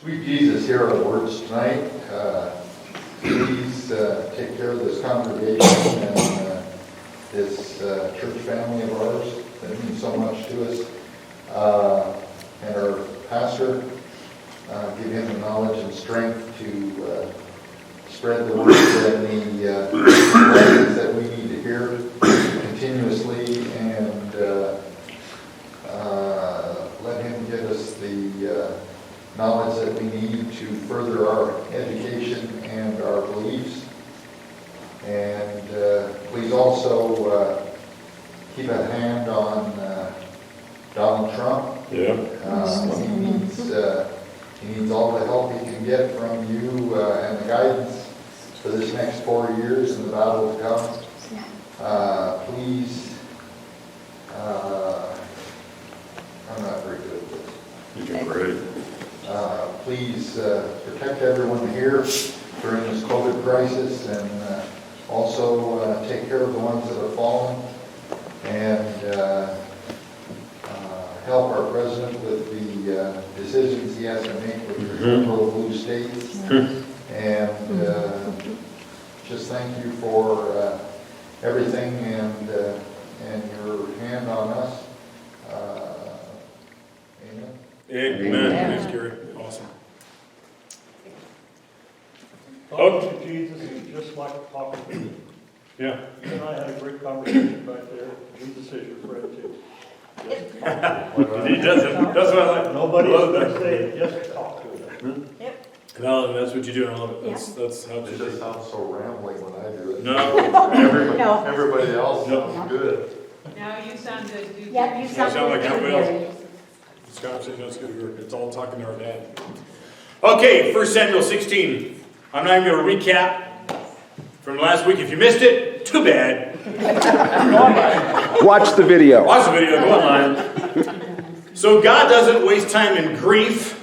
Sweet Jesus, hear our words tonight. Please take care of this congregation and this church family of ours that means so much to us. And our pastor, give him the knowledge and strength to spread the word and the lessons that we need to hear continuously, and let him give us the knowledge that we need to further our education and our beliefs. And please also keep a hand on Donald Trump. Yeah. He needs all the help he can get from you and the guidance for this next 4 years in the battle to come. Please, I'm not very good at this. You did great. Please protect everyone here during this COVID crisis, and also take care of the ones that have fallen, and help our president with the decisions he has to make with the rural blue states. And just thank you for everything and your hand on us. Amen. Amen. Thanks, Gary. Awesome. Talking to Jesus is just like talking to me. Yeah. You and I had a great conversation back there. Jesus is your friend too. He doesn't. That's what I like. Nobody else can say it, just talk to him. No, that's what you do. I love it. That's how It just sounds so rambling when I do it. No. Everybody else sounds good. Now you sound good, too. Yep, you sound sound like good. everybody else. This conversation is good. It's all talking to our dad. Okay, 1 Samuel 16. I'm not even going to recap from last week. If you missed it, too bad. Watch the video. Watch the video. Go online. So God doesn't waste time in grief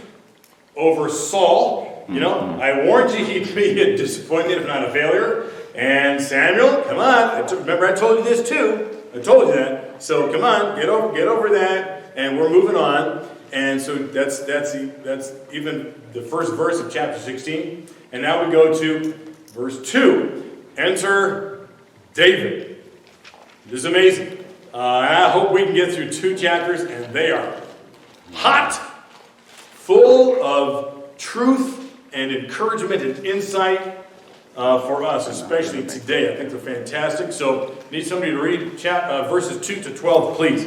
over Saul. You know, I warned you he'd be a disappointment, if not a failure. And Samuel, come on. Remember, I told you this too. I told you that. So come on, get over that, and we're moving on. And so that's even the first verse of chapter 16. And now we go to verse 2. Enter David. This is amazing. I hope we can get through 2 chapters, and they are hot, full of truth and encouragement and insight for us, especially today. I think they're fantastic. So, need somebody to read verses 2 to 12, please.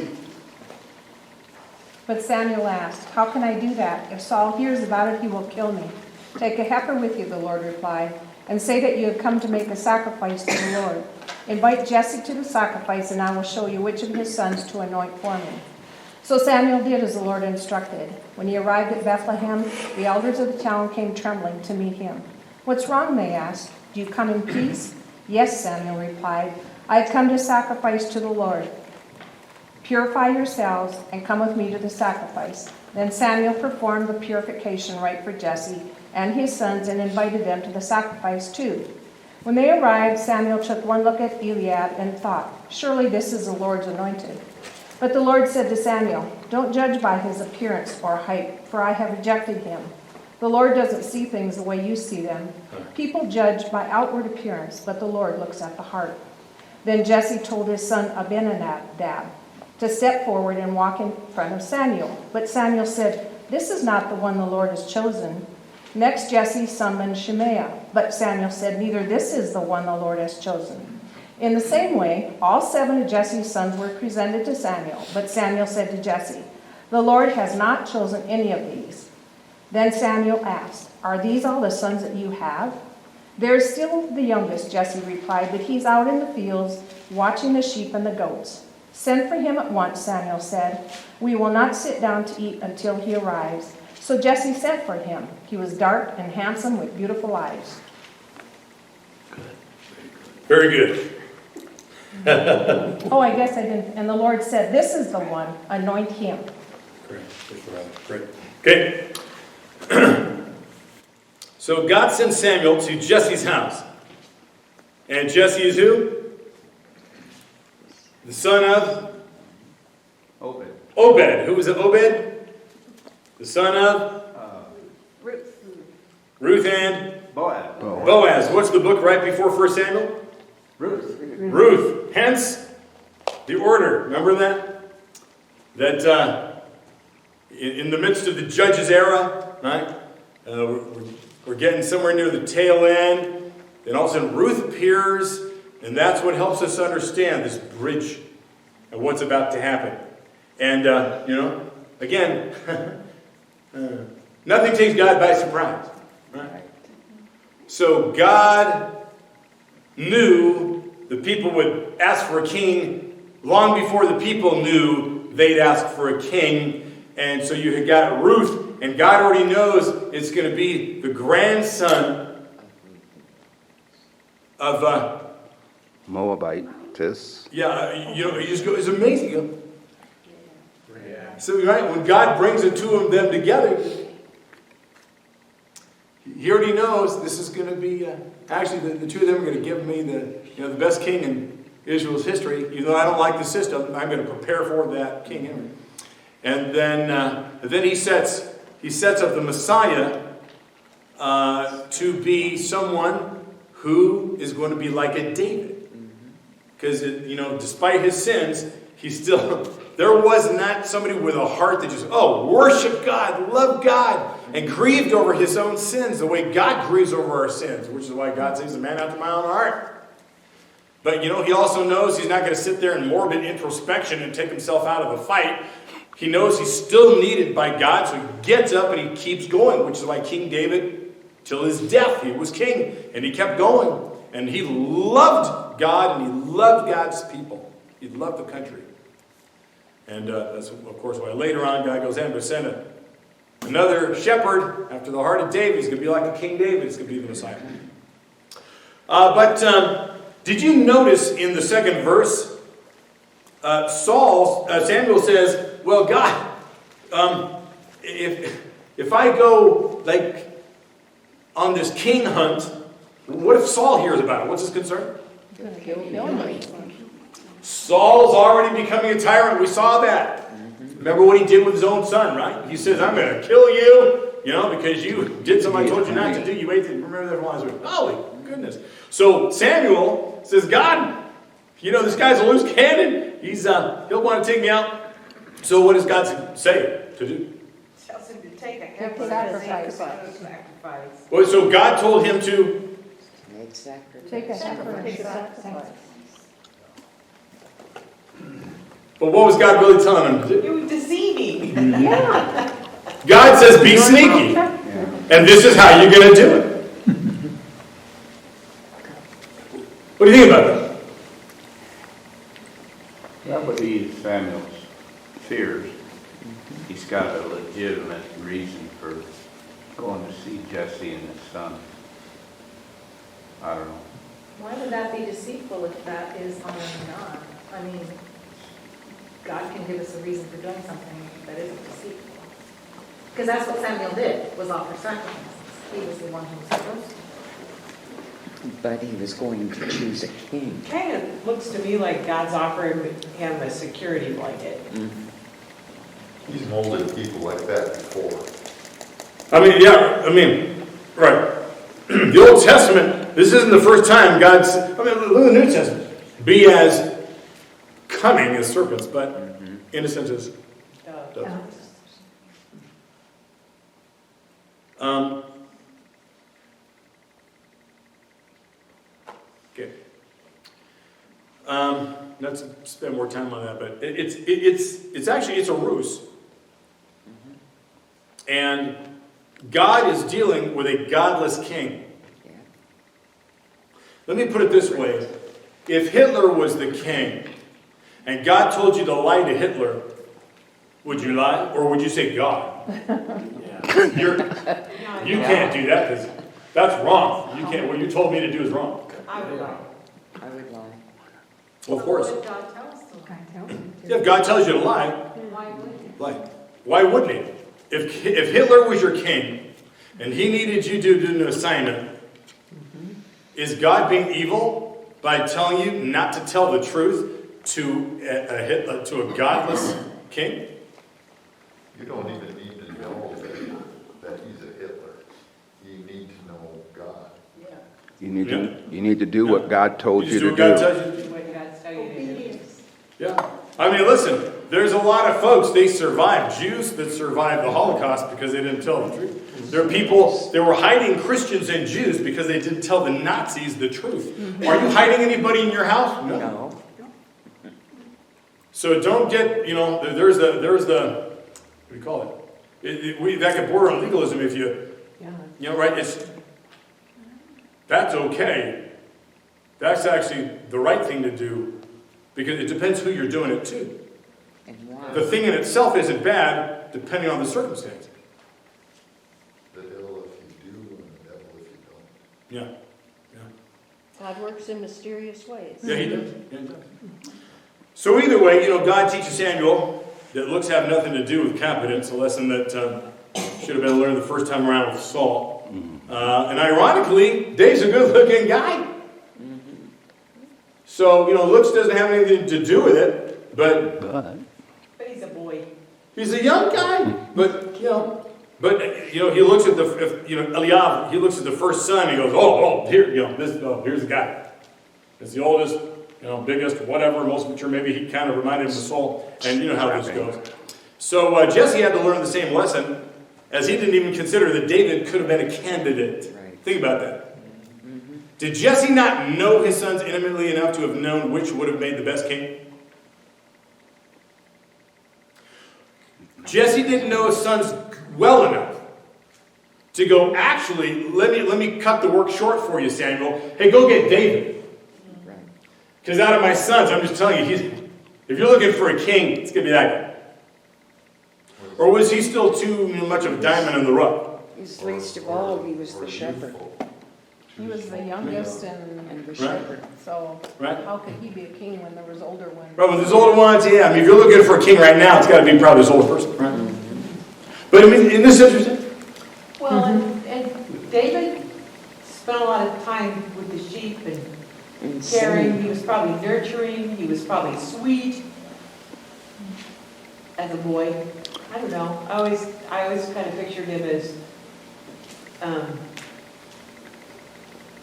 But Samuel asked, "How can I do that? If Saul hears about it, he will kill me." "Take a heifer with you," the Lord replied, "and say that you have come to make a sacrifice to the Lord. Invite Jesse to the sacrifice, and I will show you which of his sons to anoint for me." So Samuel did as the Lord instructed. When he arrived at Bethlehem, the elders of the town came trembling to meet him. "What's wrong?" they asked. "Do you come in peace?" "Yes," Samuel replied. "I have come to sacrifice to the Lord. Purify yourselves and come with me to the sacrifice." Then Samuel performed the purification rite for Jesse and his sons and invited them to the sacrifice too. When they arrived, Samuel took one look at Eliab and thought, "Surely this is the Lord's anointed." But the Lord said to Samuel, "Don't judge by his appearance or height, for I have rejected him. The Lord doesn't see things the way you see them. People judge by outward appearance, but the Lord looks at the heart." Then Jesse told his son Abinadab to step forward and walk in front of Samuel. But Samuel said, "This is not the one the Lord has chosen." Next Jesse summoned Shemaiah, but Samuel said, "Neither this is the one the Lord has chosen." In the same way, all 7 of Jesse's sons were presented to Samuel, but Samuel said to Jesse, "The Lord has not chosen any of these." Then Samuel asked, "Are these all the sons that you have?" "There is still the youngest," Jesse replied, "but he's out in the fields watching the sheep and the goats." "Send for him at once," Samuel said. "We will not sit down to eat until he arrives." So Jesse sent for him. He was dark and handsome with beautiful eyes. Very good. Oh, I guess I didn't. And the Lord said, "This is the one. Anoint him." Great. Okay. So God sends Samuel to Jesse's house. And Jesse is who? The son of? Obed. Obed. Who was it? Obed? The son of? Ruth. Ruth and Boaz. Boaz. What's the book right before 1 Samuel? Ruth. Ruth. Hence, the order. Remember that? That in the midst of the Judges era, right? We're getting somewhere near the tail end. Then all of a sudden Ruth appears, and that's what helps us understand this bridge of what's about to happen. And, again, nothing takes God by surprise. Right? So God knew the people would ask for a king long before the people knew they'd ask for a king. And so you had got Ruth, and God already knows it's going to be the grandson of Moabitess. yeah, you just go, it's amazing. You go, so, right, when God brings the two of them together, He already knows this is going to be, actually, the two of them are going to give me the best king in Israel's history. Even though I don't like the system, I'm going to prepare for that king. And then he sets up the Messiah to be someone who is going to be like a David. Because, despite his sins, there was not somebody with a heart that just, worship God, love God, and grieved over his own sins the way God grieves over our sins, which is why God says, a man after my own heart. But, he also knows he's not going to sit there in morbid introspection and take himself out of the fight. He knows he's still needed by God, so he gets up and he keeps going, which is why King David, till his death, he was king, and he kept going. And he loved God, and he loved God's people. He loved the country. And that's, of course, why later on God goes, I'm going to send another shepherd after the heart of David. He's going to be like a King David. He's going to be the Messiah. But did you notice in the second verse, Samuel says, well, God, if I go on this king hunt, what if Saul hears about it? What's his concern? Saul's already becoming a tyrant. We saw that. Remember what he did with his own son, right? He says, I'm going to kill you, because you did something I told you not to do. You ate it. Remember that from last week. Holy goodness. So Samuel says, God, this guy's a loose cannon. He'll want to take me out. So what does God say to do? Tells him to take a Take heifer sacrifice. sacrifice. Well, so God told him to Take a heifer and sacrifice. But what was God really telling him to do? You were deceiving. God says, be sneaky. And this is how you're going to do it. What do you think about that? That would be Samuel's fears. He's got a legitimate reason for going to see Jesse and his son. I don't know. Why would that be deceitful if that is honoring God? I mean, God can give us a reason for doing something that isn't deceitful. Because that's what Samuel did, was offer sacrifices. He was the one who was supposed to. But he was going to choose a king. Kind of looks to me like God's offering him a security blanket. He's molded people like that before. Right. The Old Testament, this isn't the first time God's, look at the New Testament. Be as cunning as serpents, but innocent as doves. Okay. Let's spend more time on that, but it's actually a ruse. And God is dealing with a godless king. Let me put it this way. If Hitler was the king, and God told you to lie to Hitler, would you lie? Or would you say God? You can't do that because that's wrong. You can't. What you told me to do is wrong. I would lie. I would lie. Well, of course. What did God tell us to lie? Yeah, if God tells you to lie, Why would he? lie. Why wouldn't he? If Hitler was your king, and he needed you to do an assignment, is God being evil by telling you not to tell the truth to a godless king? You don't even need to know that he's a Hitler. You need to You need to do what God told you just do to what God do. tells you to do. What God's telling you to do. Obedience. Yeah. I mean, listen, there's a lot of folks, they survived. Jews that survived the Holocaust because they didn't tell the truth. There are people, they were hiding Christians and Jews because they didn't tell the Nazis the truth. Are you hiding anybody in your house? No. So don't get, there's the, what do you call it? That could border on legalism if Yeah. right? That's okay. That's actually the right thing to do because it depends who you're doing it to. And why? The thing in itself isn't bad depending on the circumstance. The devil if you do, and the devil if you don't. Yeah. God works in mysterious ways. Yeah, he does. Yeah, he does. So either way, God teaches Samuel that looks have nothing to do with competence, a lesson that should have been learned the first time around with Saul. And ironically, Dave's a good-looking guy. So, looks doesn't have anything to do with it, but But he's a boy. he's a young guy. But, he looks at Eliab, he looks at the first son, he goes, here's the guy. It's the oldest, biggest, whatever, most mature. Maybe he kind of reminded him of Saul, and you know how this goes. So Jesse had to learn the same lesson, as he didn't even consider that David could have been a candidate. Right. Think about that. Did Jesse not know his sons intimately enough to have known which would have made the best king? Jesse didn't know his sons well enough to go, actually, let me cut the work short for you, Samuel. Hey, go get David. Right. Because out of my sons, I'm just telling you, if you're looking for a king, it's going to be that guy. Or was he still too much of a diamond in the rough? He's least of all, he was the shepherd. He was the youngest And the Right. shepherd. so Right? how could he be a king when there was older ones? Right, well, there's older ones, yeah. I mean, if you're looking for a king right now, it's got to be probably this older person, right? But I mean, isn't this interesting? Well, and David spent a lot of time with the sheep and And caring. sin. He was probably nurturing. He was probably sweet as a boy. I don't know. I always kind of pictured him as,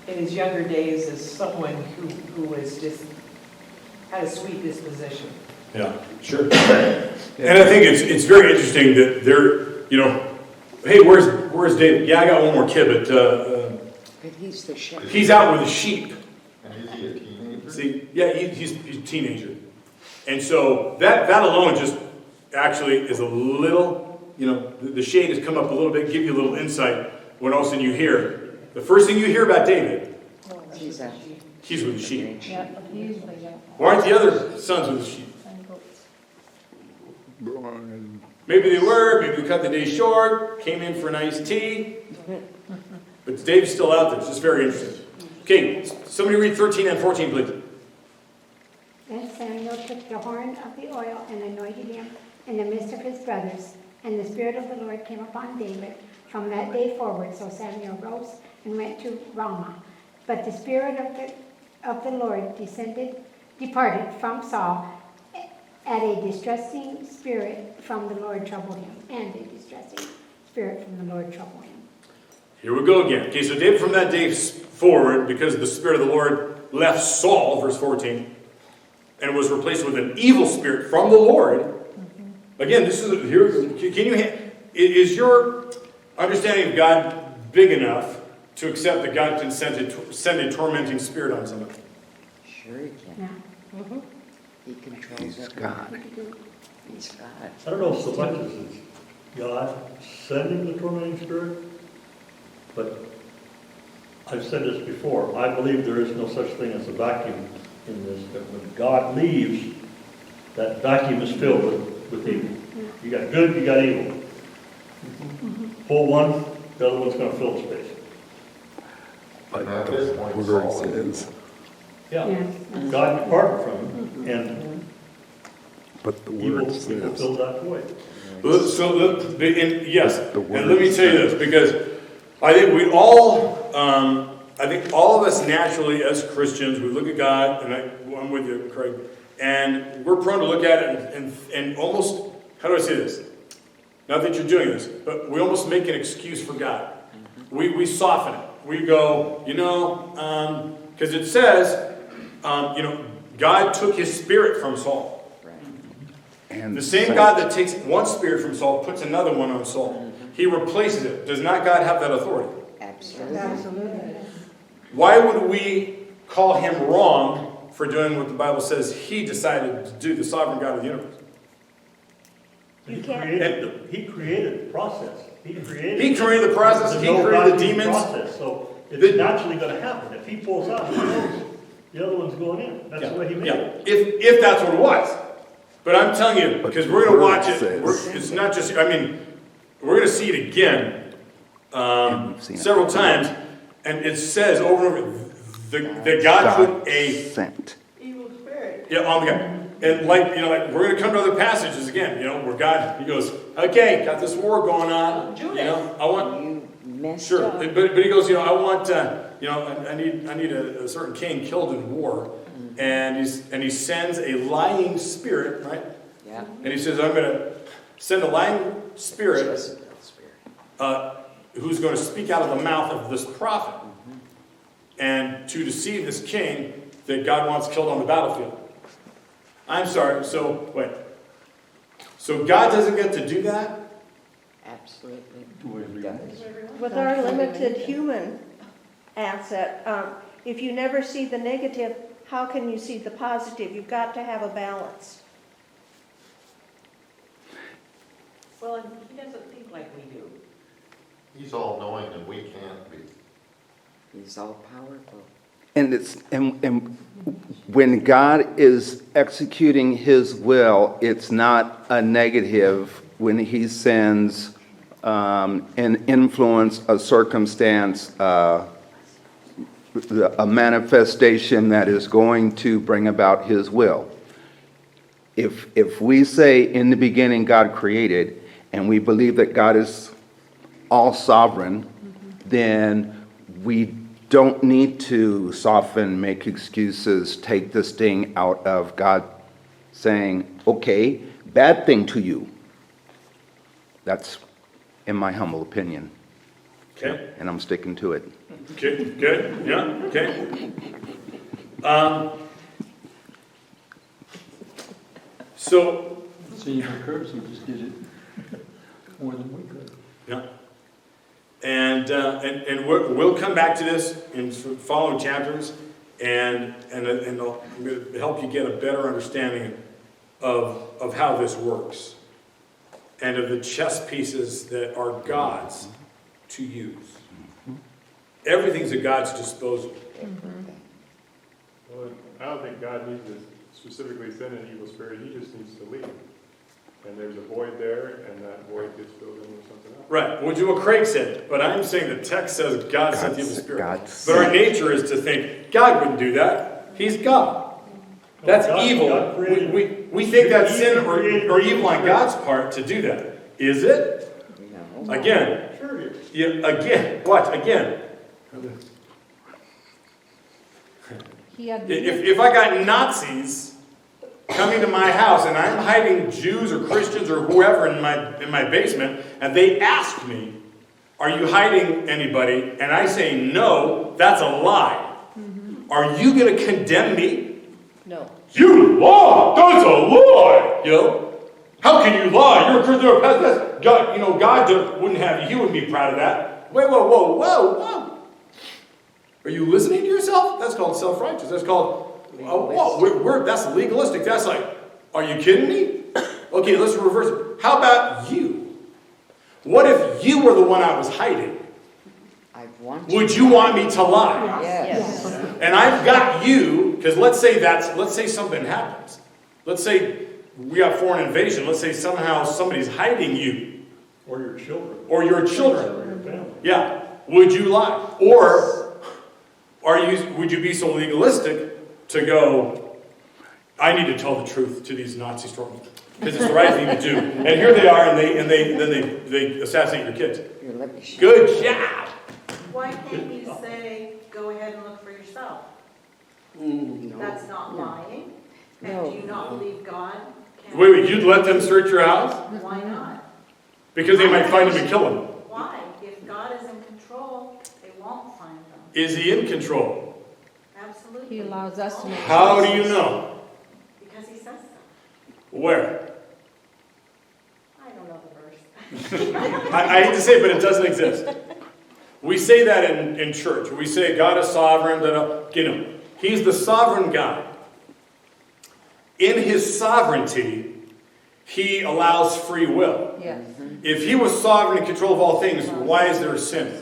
in his younger days, as someone who was just had a sweet disposition. Yeah, sure. And I think it's very interesting that they're, hey, where's David? Yeah, I got one more kid, But he's the shepherd. he's out with the sheep. And is he a teenager? See, yeah, he's a teenager. And so that alone just actually is a little, the shade has come up a little bit, give you a little insight when all of a sudden you hear, the first thing you hear about David, He's a he's with the sheep. Yeah, he's the young. Why aren't the other sons with the sheep? and goats. Maybe they were, maybe we cut the day short, came in for an iced tea. But Dave's still out there. It's just very interesting. Okay, somebody read 13 and 14, please. Then Samuel took the horn of the oil and anointed him in the midst of his brothers. And the Spirit of the Lord came upon David from that day forward. So Samuel rose and went to Ramah. But the Spirit of the Lord departed from Saul, and a distressing spirit from the Lord troubled him. Here we go again. Okay, so David from that day forward, because the Spirit of the Lord left Saul, verse 14, and was replaced with an evil spirit from the Lord. Again, this is is your understanding of God big enough to accept that God can send a tormenting spirit on someone? Sure he can. He controls He's everything. God. He's God. I don't know so much as it's God sending the tormenting spirit, but I've said this before. I believe there is no such thing as a vacuum in this, that when God leaves, that vacuum is filled with evil. You got good, you got evil. Pull one, the other one's going to fill the space. But At this point, the Saul word is- says, Yeah. God departed from him, and but the evil word says, filled that void. Yes, and let me tell you this, because I think all of us naturally as Christians, we look at God, and I'm with you, Craig, and we're prone to look at it and almost, how do I say this? Not that you're doing this, but we almost make an excuse for God. We soften it. we go, because it says, God took his spirit from Saul. And The same God that takes one spirit from Saul puts another one on Saul. He replaces it. Does not God have that authority? Absolutely. Why would we call him wrong for doing what the Bible says he decided to do, the sovereign God of the universe? He created the process. He created the process. He created the demons. Process, so it's naturally going to happen. If he pulls out, he knows the other one's going in. That's the way he made it. If that's what it was. But I'm telling you, because we're going to watch it. It's not just, we're going to see it again several times. And it says over and over that God put a Evil spirit. on the guy. And we're going to come to other passages again, where God, he goes, okay, got this war going on. I want, You messed sure. up. But he goes, I want, I need a certain king killed in war. And he sends a lying spirit, right? Yeah. And he says, I'm going to send a lying spirit who's going to speak out of the mouth of this prophet. And to deceive this king that God wants killed on the battlefield. I'm sorry, so God doesn't get to do that? Absolutely. He does. With our limited human asset, if you never see the negative, how can you see the positive? You've got to have a balance. Well, and he doesn't think like we do. He's all-knowing and we can't be. He's all powerful. And when God is executing his will, it's not a negative when he sends an influence, a circumstance, a manifestation that is going to bring about his will. If we say in the beginning God created, and we believe that God is all sovereign, then we don't need to soften, make excuses, take the sting out of God saying, okay, bad thing to you. That's in my humble opinion. Okay. And I'm sticking to it. Okay, good. Yeah, okay. So you curse, he just did it more than we could. yeah. And we'll come back to this in following chapters, and I'll help you get a better understanding of how this works, and of the chess pieces that are God's to use. Everything's at God's disposal. Well, I don't think God needs to specifically send an evil spirit. He just needs to leave. And there's a void there, and that void gets filled in with something else. Right, which is what Craig said. But I'm saying the text says God sent the evil spirit. God But our nature is to think God wouldn't do that. He's God. That's evil. We think that's sin or evil on God's part to do that. Is it? No. Again. Sure it is. Yeah, again. What? Again. If I got Nazis coming to my house and I'm hiding Jews or Christians or whoever in my basement, and they ask me, are you hiding anybody? And I say no, that's a lie. Are you going to condemn me? No. You lie! That's a lie! How can you lie? You're a Christian or a pastor. God, God wouldn't have you. He wouldn't be proud of that. Wait, whoa. Are you listening to yourself? That's called self-righteous. That's called, that's legalistic. That's like, are you kidding me? Okay, let's reverse it. How about you? What if you were the one I was hiding? Would you want me to lie? Yes. And I've got you, because let's say something happens. Let's say we got foreign invasion. Let's say somehow somebody's hiding you. Or your children. Or your children. Or your family. Yeah. Would you lie? Or would you be so legalistic to go, I need to tell the truth to these Nazi stormtroopers because it's the right thing to do. And here they are, and they assassinate your kids. Good job. Why can't you say, go ahead and look for yourself? That's not lying. And do you not believe God can? Wait, you'd let them search your house? Why not? Because they might find him and kill him. Why? If God is in control, they won't find him. Is he in control? Absolutely. He allows us to make How do choices. you know? Because he says so. Where? I don't know the verse. I hate to say it, but it doesn't exist. We say that in church. We say God is sovereign. He's the sovereign God. In his sovereignty, he allows free will. Yes. If he was sovereign in control of all things, why is there sin?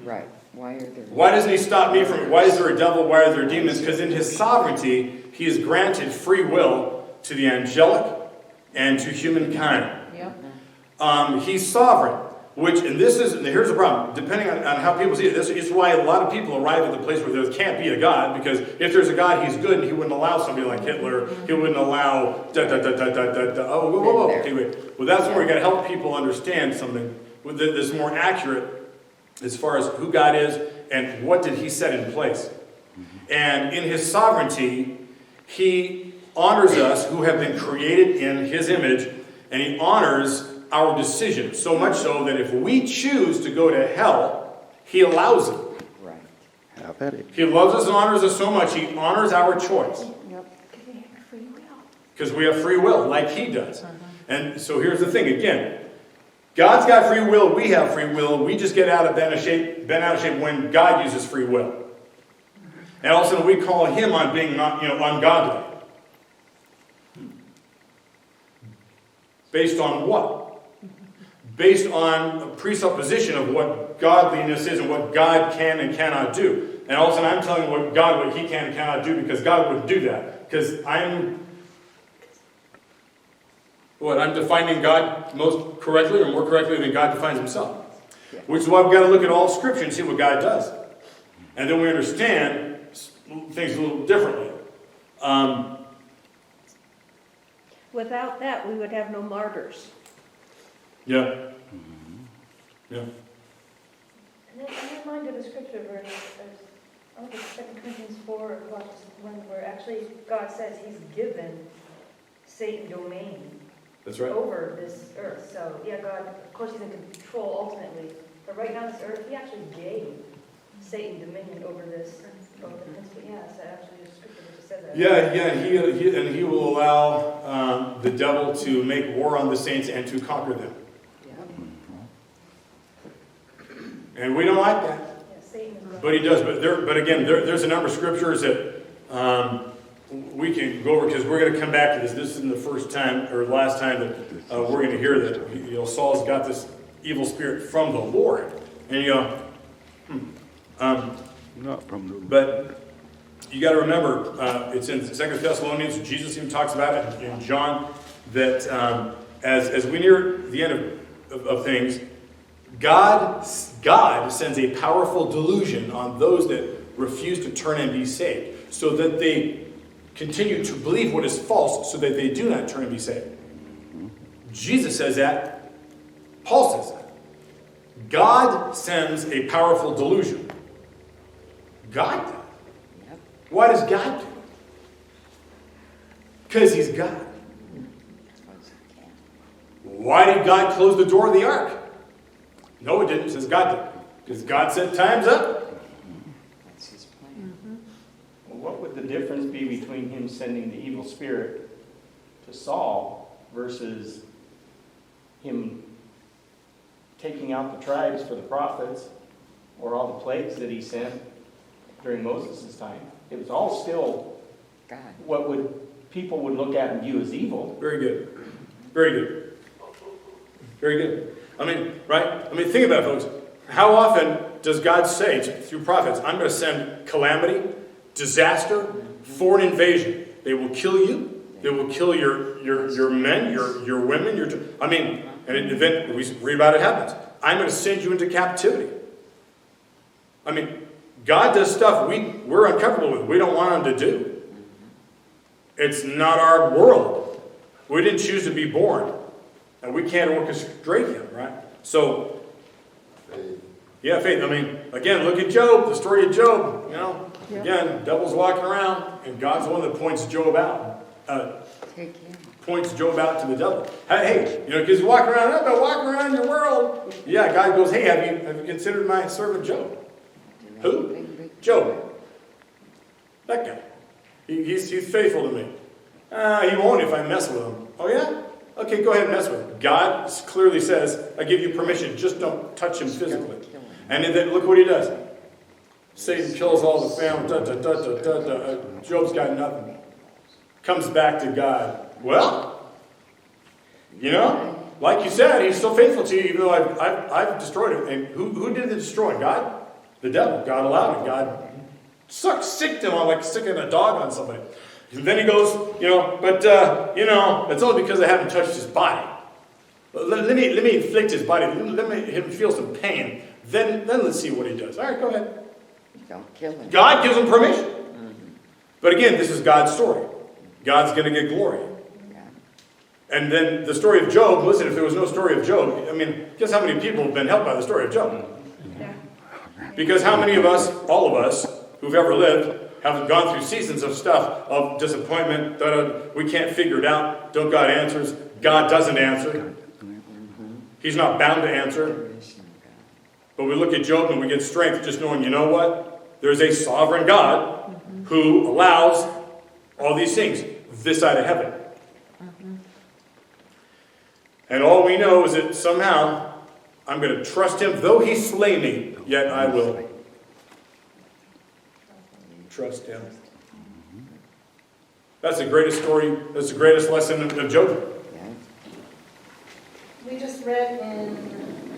Right. Why are there? Why doesn't he stop me from it? Why is there a devil? Why are there demons? Because in his sovereignty, he has granted free will to the angelic and to humankind. Yep. He's sovereign. Here's the problem. Depending on how people see it, this is why a lot of people arrive at the place where there can't be a God, because if there's a God, he's good, and he wouldn't allow somebody like Hitler, he wouldn't allow oh, whoa. Okay, wait. Well, that's where we got to help people understand something that's more accurate as far as who God is and what did he set in place. And in his sovereignty, he honors us who have been created in his image, and he honors our decision, so much so that if we choose to go to hell, he allows it. Right. Have at it. He loves us and honors us so much, he honors our choice. Because we have free will, like he does. And so here's the thing, again. God's got free will, we have free will, we just get bent out of shape when God uses free will. And all of a sudden we call him on being ungodly. Based on what? Based on a presupposition of what godliness is and what God can and cannot do. And all of a sudden I'm telling what he can and cannot do, because God wouldn't do that. Because I'm defining God most correctly or more correctly than God defines himself. Which is why we've got to look at all Scripture and see what God does. And then we understand things a little differently. Without that, we would have no martyrs. Yeah. Yeah. And then I'm reminded of the scripture verse, I think it's 2 Corinthians 4, where actually God says he's given Satan domain That's right. over this earth. So, yeah, God, of course, he's in control ultimately. But right now on this earth, he actually gave Satan dominion over this, over the principle. Yeah, so actually there's scripture that just says that. Yeah, he will allow the devil to make war on the saints and to conquer them. And we don't like that. Yeah, Satan is But he does. But again, there's a number of scriptures that we can go over, because we're going to come back to this. This isn't the first time or last time that we're going to hear that Saul's got this evil spirit from the Lord. And you go, Not from the. But you got to remember, it's in 2 Thessalonians. Jesus even talks about it in John, that as we near the end of things, God sends a powerful delusion on those that refuse to turn and be saved, so that they continue to believe what is false, so that they do not turn and be saved. Jesus says that. Paul says that. God sends a powerful delusion. God does. Yep. Why does God do it? Because he's God. Why did God close the door of the ark? No, it didn't. It says God did. Because God said, time's up. That's his plan. Well, what would the difference be between him sending the evil spirit to Saul versus him taking out the tribes for the prophets, or all the plagues that he sent during Moses' time? It was all still God. what people would look at and view as evil. Very good. Very good. Very good. Right? Think about it, folks. How often does God say through prophets, I'm going to send calamity, disaster, foreign invasion? They will kill you. They will kill your men, your women, and an event we read about it happens. I'm going to send you into captivity. God does stuff we're uncomfortable with. We don't want him to do. It's not our world. We didn't choose to be born. And we can't orchestrate him, right? So, yeah, faith. Again, look at Job, the story of Job. Again, devil's walking around, and God's the one that points Job out. Points Job out to the devil. Hey, because you walk around, I've been walking around your world. Yeah, God goes, hey, have you considered my servant Job? Who? Job. That guy. He's faithful to me. He won't if I mess with him. Oh yeah? Okay, go ahead and mess with him. God clearly says, I give you permission, just don't touch him physically. And then look what he does. Satan kills all the family. Job's got nothing. Comes back to God. Well, like you said, he's still faithful to you, even though I've destroyed him. And who did the destroying? God? The devil. God allowed it. God sicked him on like sicking a dog on somebody. And then he goes, it's only because I haven't touched his body. Let me inflict his body. Let him feel some pain. Then let's see what he does. All right, go ahead. Don't kill him. God gives him permission. But again, this is God's story. God's going to get glory. And then the story of Job, listen, if there was no story of Job, guess how many people have been helped by the story of Job? Because how many of us, all of us, who've ever lived, have gone through seasons of stuff, of disappointment, we can't figure it out, don't God answers, God doesn't answer. He's not bound to answer. But we look at Job and we get strength just knowing, you know what? There's a sovereign God who allows all these things this side of heaven. And all we know is that somehow I'm going to trust him. Though he slay me, yet I will trust him. That's the greatest story. That's the greatest lesson of Job. We just read in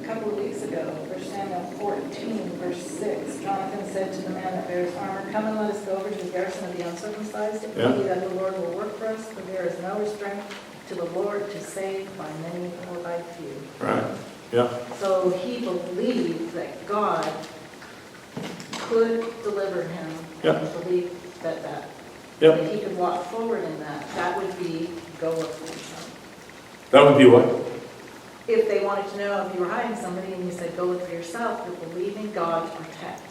a couple of weeks ago, 1 Samuel 14, verse 6, Jonathan said to the man that bears armor, come and let us go over to the garrison of the uncircumcised. It may be that the Lord will work for us, for there is no restraint to the Lord to save by many or by few. Right. Yeah. So he believed that God could deliver him. Yeah. And believed that Yep. if he could walk forward in that, that would be go look for yourself. That would be what? If they wanted to know if you were hiding somebody and you said go look for yourself, you're believing God to protect.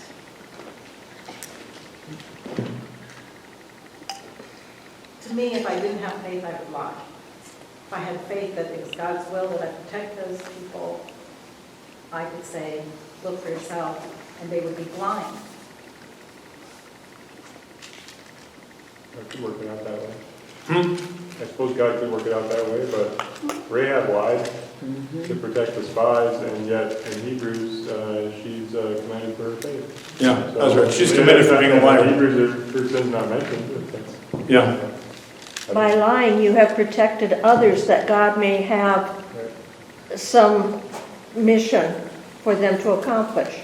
To me, if I didn't have faith, I would lie. If I had faith that it was God's will that I protect those people, I could say, look for yourself, and they would be blind. God could work it out that way. I suppose God could work it out that way, but Rahab lied to protect the spies, and yet in Hebrews, she's commended for her faith. Yeah, that's right. She's commended for being a liar. Hebrews, her sin's not mentioned. But Yeah. By lying, you have protected others that God may have some mission for them to accomplish.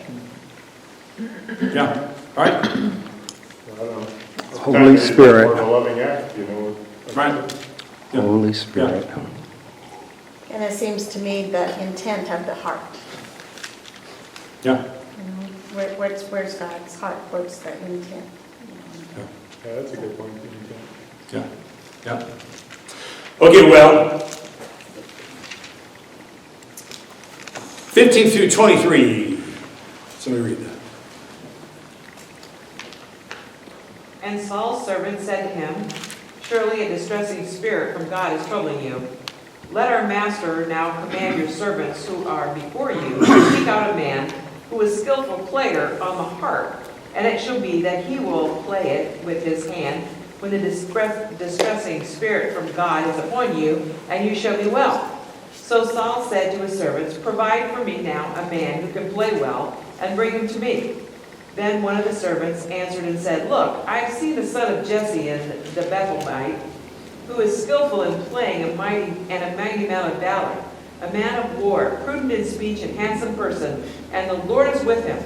Yeah. All right. I don't know. Holy Spirit. More of a loving act, Right. Yeah. Holy Spirit. Yeah. And it seems to me that intent of the heart. Yeah. Where's God's heart? Where's the intent? Yeah, that's a good point. Yeah. Yeah. Okay, well, 15 through 23. Somebody read that. And Saul's servant said to him, surely a distressing spirit from God is troubling you. Let our master now command your servants who are before you to seek out a man who is skillful player on the harp, and it shall be that he will play it with his hand when the distressing spirit from God is upon you, and you shall be well. So Saul said to his servants, provide for me now a man who can play well, and bring him to me. Then one of the servants answered and said, look, I have seen the son of Jesse in the Bethlehemite, who is skillful in playing a mighty man of valor, a man of war, prudent in speech and handsome person, and the Lord is with him.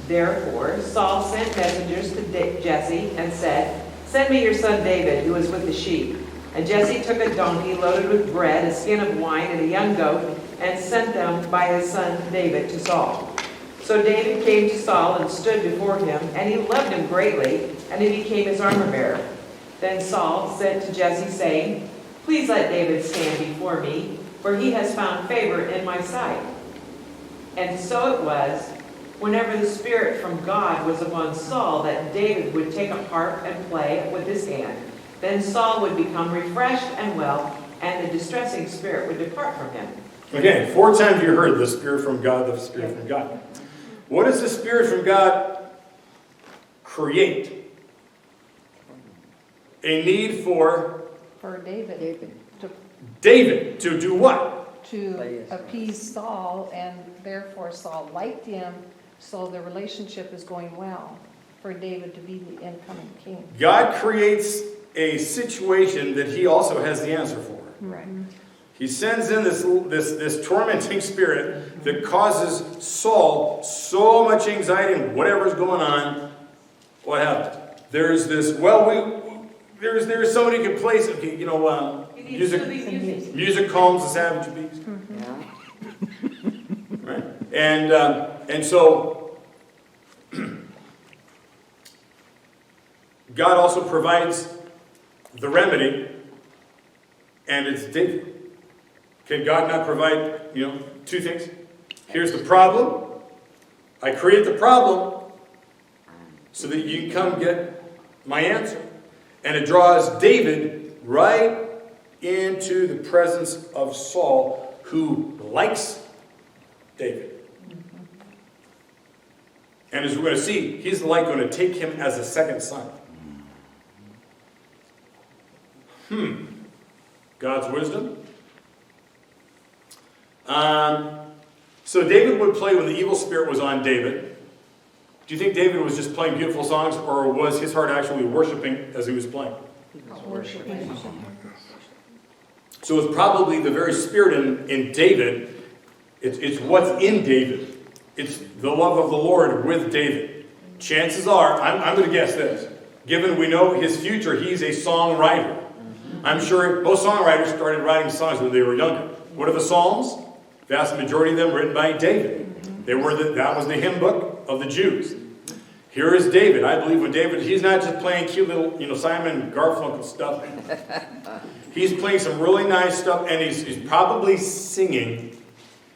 Therefore Saul sent messengers to Jesse and said, send me your son David, who is with the sheep. And Jesse took a donkey loaded with bread, a skin of wine, and a young goat, and sent them by his son David to Saul. So David came to Saul and stood before him, and he loved him greatly, and he became his armor bearer. Then Saul said to Jesse, saying, please let David stand before me, for he has found favor in my sight. And so it was, whenever the Spirit from God was upon Saul, that David would take a harp and play it with his hand. Then Saul would become refreshed and well, and the distressing spirit would depart from him. Okay, 4 times you heard the Spirit from God, the Spirit from God. What is the Spirit from God create a need for David. David to do what? To appease Saul, and therefore Saul liked him, so the relationship is going well for David to be the incoming king. God creates a situation that he also has the answer for. Right. He sends in this tormenting spirit that causes Saul so much anxiety and whatever's going on. What happened? There's this, there's somebody who can play some, music calms the savage beast. Right? And so God also provides the remedy, and it's David. Can God not provide, two things? Here's the problem. I create the problem so that you can come get my answer. And it draws David right into the presence of Saul, who likes David. And as we're going to see, he's like going to take him as a second son. God's wisdom. So David would play when the evil spirit was on David. Do you think David was just playing beautiful songs, or was his heart actually worshiping as he was playing? Worshiping. So it's probably the very spirit in David. It's what's in David. It's the love of the Lord with David. Chances are, I'm going to guess this, given we know his future, he's a songwriter. I'm sure most songwriters started writing songs when they were younger. What are the Psalms? Vast majority of them written by David. That was the hymn book of the Jews. Here is David. I believe when David, he's not just playing cute little, Simon Garfunkel stuff. He's playing some really nice stuff, and he's probably singing.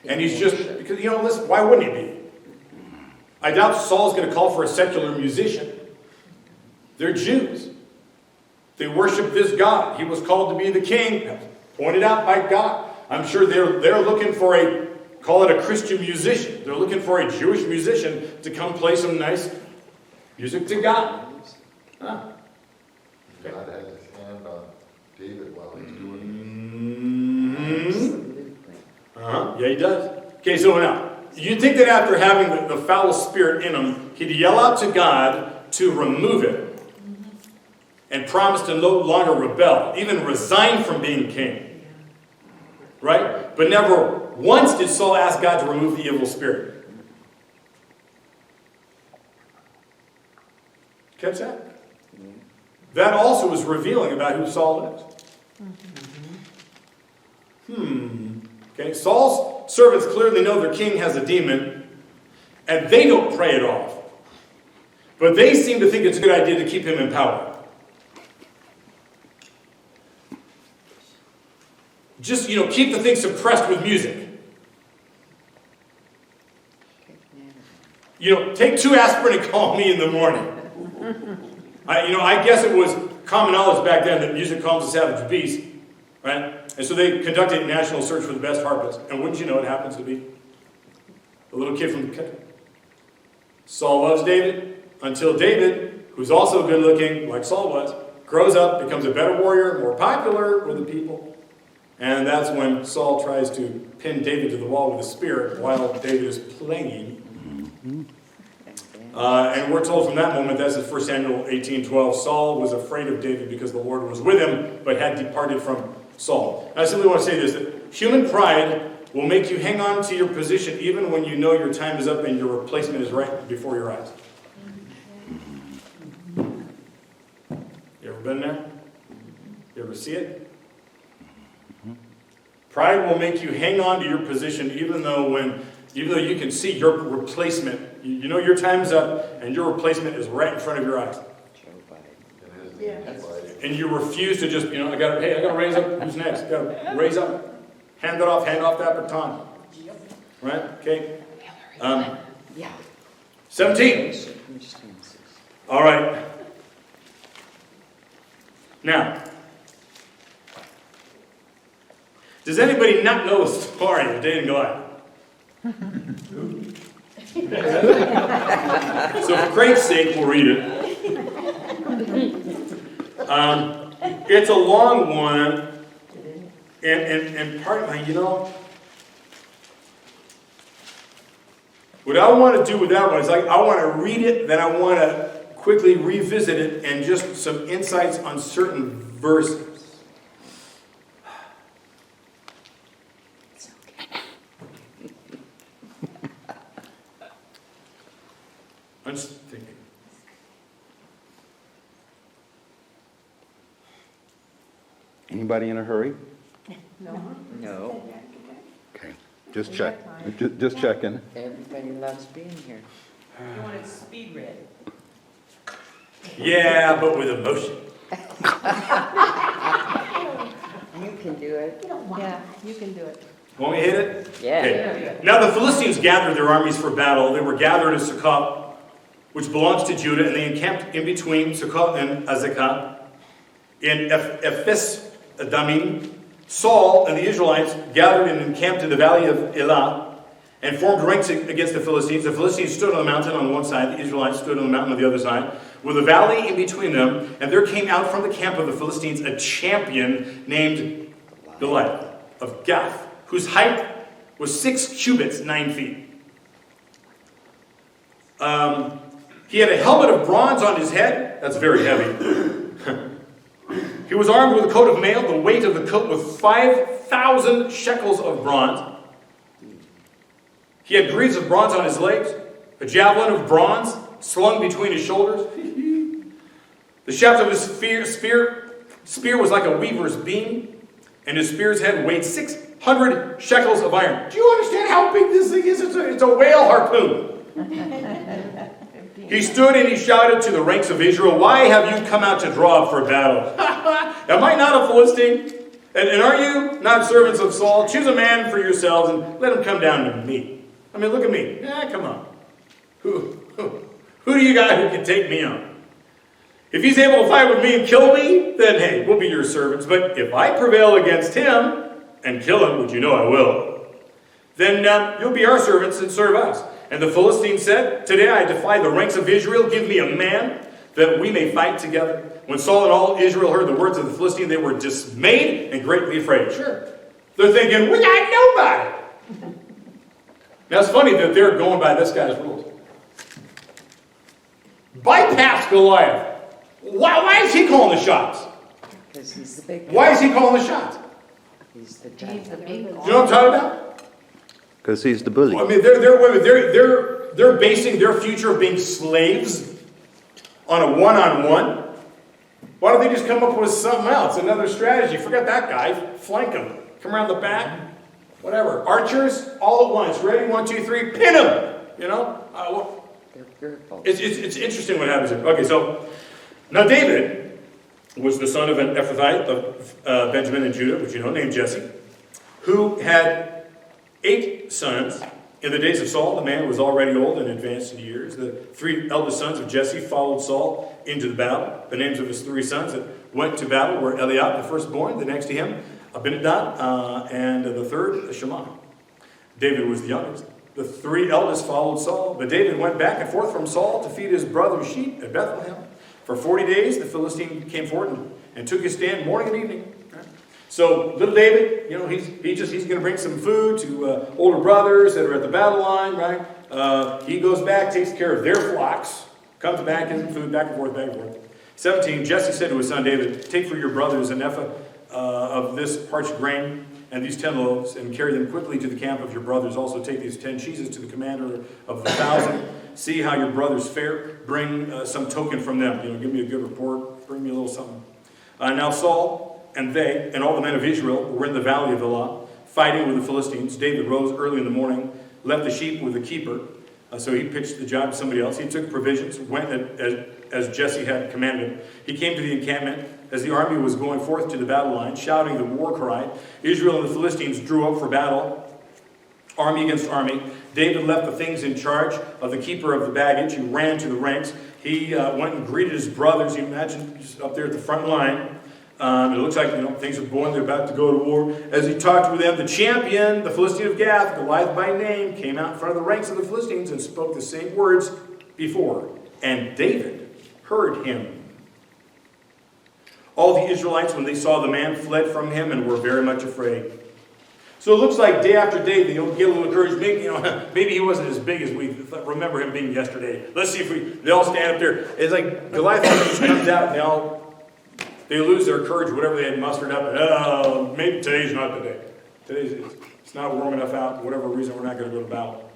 And he's just, because, listen, why wouldn't he be? I doubt Saul's going to call for a secular musician. They're Jews. They worship this God. He was called to be the king, pointed out by God. I'm sure they're looking for call it a Christian musician. They're looking for a Jewish musician to come play some nice music to God. Huh. God had his hand on David while he's doing Yeah, he does. Okay, so now, you'd think that after having the foul spirit in him, he'd yell out to God to remove it and promise to no longer rebel, even resign from being king. Right? But never once did Saul ask God to remove the evil spirit. Catch that? That also is revealing about who Saul is. Okay, Saul's servants clearly know their king has a demon, and they don't pray it off. But they seem to think it's a good idea to keep him in power. Just, keep the thing suppressed with music. Take 2 aspirin and call me in the morning. I guess it was common knowledge back then that music calms the savage beast, right? And so they conducted a national search for the best harpist. And wouldn't you know, it happens to be a little kid from the country. Saul loves David until David, who's also good looking, like Saul was, grows up, becomes a better warrior, more popular with the people. And that's when Saul tries to pin David to the wall with a spear while David is playing. And we're told from that moment, that's in 1 Samuel 18:12, Saul was afraid of David because the Lord was with him, but had departed from Saul. And I simply want to say this, that human pride will make you hang on to your position even when you know your time is up and your replacement is right before your eyes. You ever been there? You ever see it? Pride will make you hang on to your position even though you can see your replacement. You know your time's up and your replacement is right in front of your eyes. And you refuse to just, I got to raise up. Who's next? Got to raise up. Hand off that baton. Right? Okay. 17. All right. Now, does anybody not know the story of David and Goliath? So for Craig's sake, we'll read it. It's a long one, and part of my, what I want to do with that one is I want to read it, then I want to quickly revisit it, and just some insights on certain verses. I'm just thinking. Anybody in a hurry? No, Okay, just check. Just checking. everybody loves being here. You want it speed read. Yeah, but with emotion. You can do it. Yeah, you can do it. Want me to hit it? Yeah. Okay. Now the Philistines gathered their armies for battle. They were gathered at Succoth, which belongs to Judah, and they encamped in between Succoth and Azekah. In Ephes Damim, Saul and the Israelites gathered and encamped in the valley of Elah and formed ranks against the Philistines. The Philistines stood on the mountain on one side, the Israelites stood on the mountain on the other side, with a valley in between them, and there came out from the camp of the Philistines a champion named Goliath of Gath, whose height was 6 cubits, 9 feet. He had a helmet of bronze on his head. That's very heavy. He was armed with a coat of mail. The weight of the coat was 5,000 shekels of bronze. He had greaves of bronze on his legs, a javelin of bronze slung between his shoulders. The shaft of his spear was like a weaver's beam, and his spear's head weighed 600 shekels of iron. Do you understand how big this thing is? It's a whale harpoon. He stood and he shouted to the ranks of Israel, "Why have you come out to draw up for battle? Am I not a Philistine? And are you not servants of Saul? Choose a man for yourselves and let him come down to me." I mean, look at me. Yeah, come on. Who do you got who can take me on? If he's able to fight with me and kill me, then hey, we'll be your servants. But if I prevail against him and kill him, which you know I will, then you'll be our servants and serve us. And the Philistines said, "Today I defy the ranks of Israel. Give me a man that we may fight together." When Saul and all Israel heard the words of the Philistine, they were dismayed and greatly afraid. Sure. They're thinking, we got nobody. Now it's funny that they're going by this guy's rules. Bypass Goliath. Why is he calling the shots? Because he's the big guy. Why is he calling the shots? He's the giant. Do you know what I'm talking about? Because he's the bully. I mean, they're basing their future of being slaves on a one-on-one. Why don't they just come up with something else, another strategy? Forget that guy. Flank him. Come around the back. Whatever. Archers, all at once. Ready? 1, 2, 3. Pin him. You know? It's interesting what happens here. Okay, so now David was the son of an Ephrathite of Benjamin and Judah, which you know, named Jesse, who had 8 sons. In the days of Saul, the man was already old and advanced in years. The 3 eldest sons of Jesse followed Saul into the battle. The names of his 3 sons that went to battle were Eliab, the firstborn, the next to him, Abinadab, and the third, Shammah. David was the youngest. The 3 eldest followed Saul, but David went back and forth from Saul to feed his brother's sheep at Bethlehem. For 40 days, the Philistine came forward and took his stand morning and evening. So little David, you know, he's going to bring some food to older brothers that are at the battle line, right? He goes back, takes care of their flocks, comes back, gives them food, back and forth, back and forth. 17, Jesse said to his son David, "Take for your brothers an ephah of this parched grain and these 10 loaves, and carry them quickly to the camp of your brothers. Also take these 10 cheeses to the commander of the 1,000. See how your brothers fare. Bring some token from them. You know, give me a good report. Bring me a little something." Now Saul and they and all the men of Israel were in the valley of Elah, fighting with the Philistines. David rose early in the morning, left the sheep with the keeper. So he pitched the job to somebody else. He took provisions, went as Jesse had commanded him. He came to the encampment as the army was going forth to the battle line, shouting the war cry. Israel and the Philistines drew up for battle, army against army. David left the things in charge of the keeper of the baggage. He ran to the ranks. He went and greeted his brothers. You imagine just up there at the front line. It looks like, you know, things are going. They're about to go to war. As he talked with them, the champion, the Philistine of Gath, Goliath by name, came out in front of the ranks of the Philistines and spoke the same words before. And David heard him. All the Israelites, when they saw the man, fled from him and were very much afraid. So it looks like day after day they get a little courage. Maybe he wasn't as big as we remember him being yesterday. Let's see if they all stand up there. It's like Goliath just comes out and they lose their courage, whatever they had mustered up. Maybe today's not the day. It's not warm enough out. For whatever reason, we're not going to go to battle.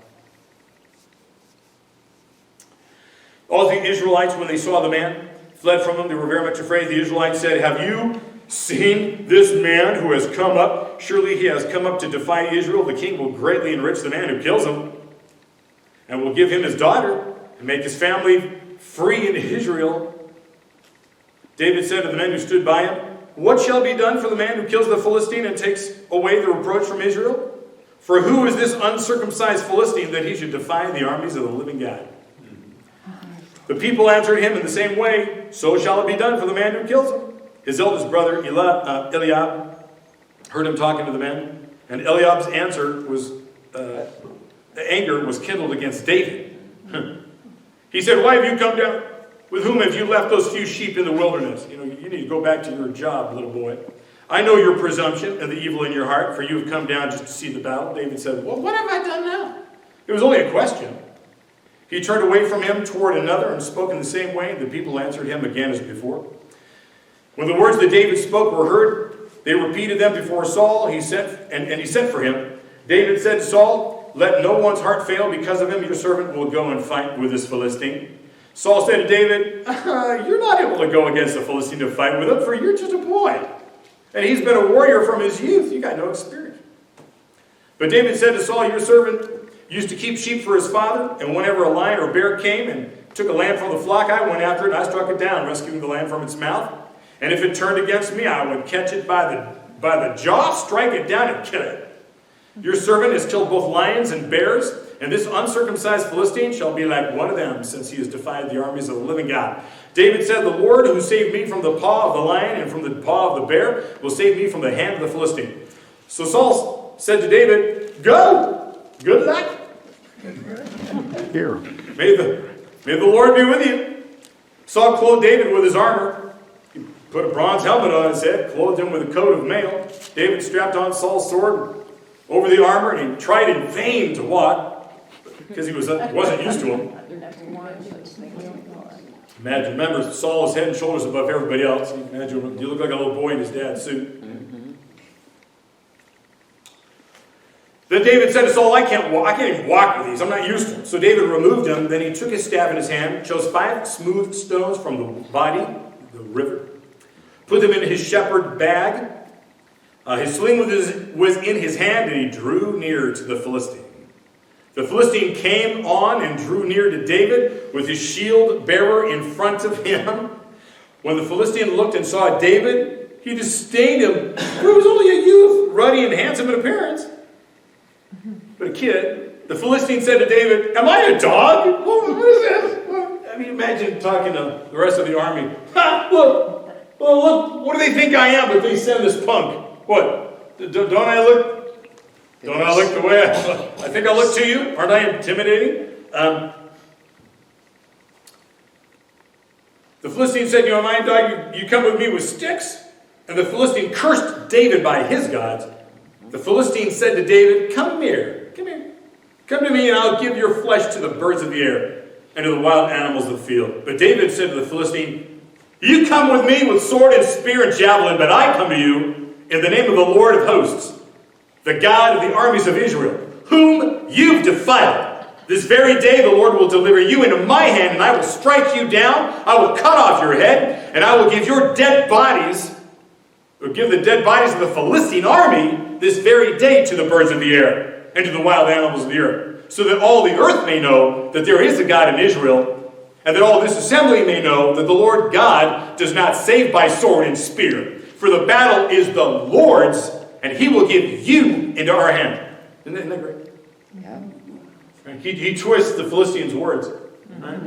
All the Israelites, when they saw the man, fled from him. They were very much afraid. The Israelites said, "Have you seen this man who has come up? Surely he has come up to defy Israel. The king will greatly enrich the man who kills him, and will give him his daughter, and make his family free in Israel." David said to the men who stood by him, "What shall be done for the man who kills the Philistine and takes away the reproach from Israel? For who is this uncircumcised Philistine that he should defy the armies of the living God?" The people answered him in the same way, "So shall it be done for the man who kills him." His eldest brother, Eliab, heard him talking to the men, and Eliab's answer was, anger was kindled against David. He said, "Why have you come down? With whom have you left those few sheep in the wilderness?" You need to go back to your job, little boy. "I know your presumption and the evil in your heart, for you have come down just to see the battle." David said, "Well, what have I done now?" It was only a question. He turned away from him toward another and spoke in the same way. The people answered him again as before. When the words that David spoke were heard, they repeated them before Saul. He sent for him. David said to Saul, "Let no one's heart fail because of him. Your servant will go and fight with this Philistine." Saul said to David, "You're not able to go against the Philistine to fight with him, for you're just a boy. And he's been a warrior from his youth. You got no experience." But David said to Saul, "Your servant used to keep sheep for his father, and whenever a lion or bear came and took a lamb from the flock, I went after it, and I struck it down, rescuing the lamb from its mouth. And if it turned against me, I would catch it by the jaw, strike it down, and kill it. Your servant has killed both lions and bears, and this uncircumcised Philistine shall be like one of them, since he has defied the armies of the living God." David said, "The Lord who saved me from the paw of the lion and from the paw of the bear will save me from the hand of the Philistine." So Saul said to David, "Go! Good luck. Here. May the Lord be with you." Saul clothed David with his armor. He put a bronze helmet on his head, clothed him with a coat of mail. David strapped on Saul's sword over the armor, and he tried in vain to walk, because he wasn't used to him. Remember, Saul is head and shoulders above everybody else. Imagine, you look like a little boy in his dad's suit. Then David said to Saul, I can't even walk with these. I'm not used to them." So David removed them. Then he took his staff in his hand, chose 5 smooth stones from the body, the river, put them in his shepherd bag. His sling was in his hand, and he drew near to the Philistine. The Philistine came on and drew near to David with his shield bearer in front of him. When the Philistine looked and saw David, he disdained him, for he was only a youth, ruddy and handsome in appearance, but a kid. The Philistine said to David, "Am I a dog? What is this?" I mean, imagine talking to the rest of the army. Look, what do they think I am if they send this punk? What? Don't I look the way I think I look to you? Aren't I intimidating? The Philistine said, "Am I a dog? You come with me with sticks?" And the Philistine cursed David by his gods. The Philistine said to David, Come here. Come to me, and I'll give your flesh to the birds of the air and to the wild animals of the field." But David said to the Philistine, "You come with me with sword and spear and javelin, but I come to you in the name of the Lord of hosts, the God of the armies of Israel, whom you've defiled. This very day the Lord will deliver you into my hand, and I will strike you down. I will cut off your head, and I will give your dead bodies, or give the dead bodies of the Philistine army this very day to the birds of the air and to the wild animals of the earth, so that all the earth may know that there is a God in Israel, and that all this assembly may know that the Lord God does not save by sword and spear. For the battle is the Lord's, and he will give you into our hand." Isn't that great? Yeah. He twists the Philistines' words. Right?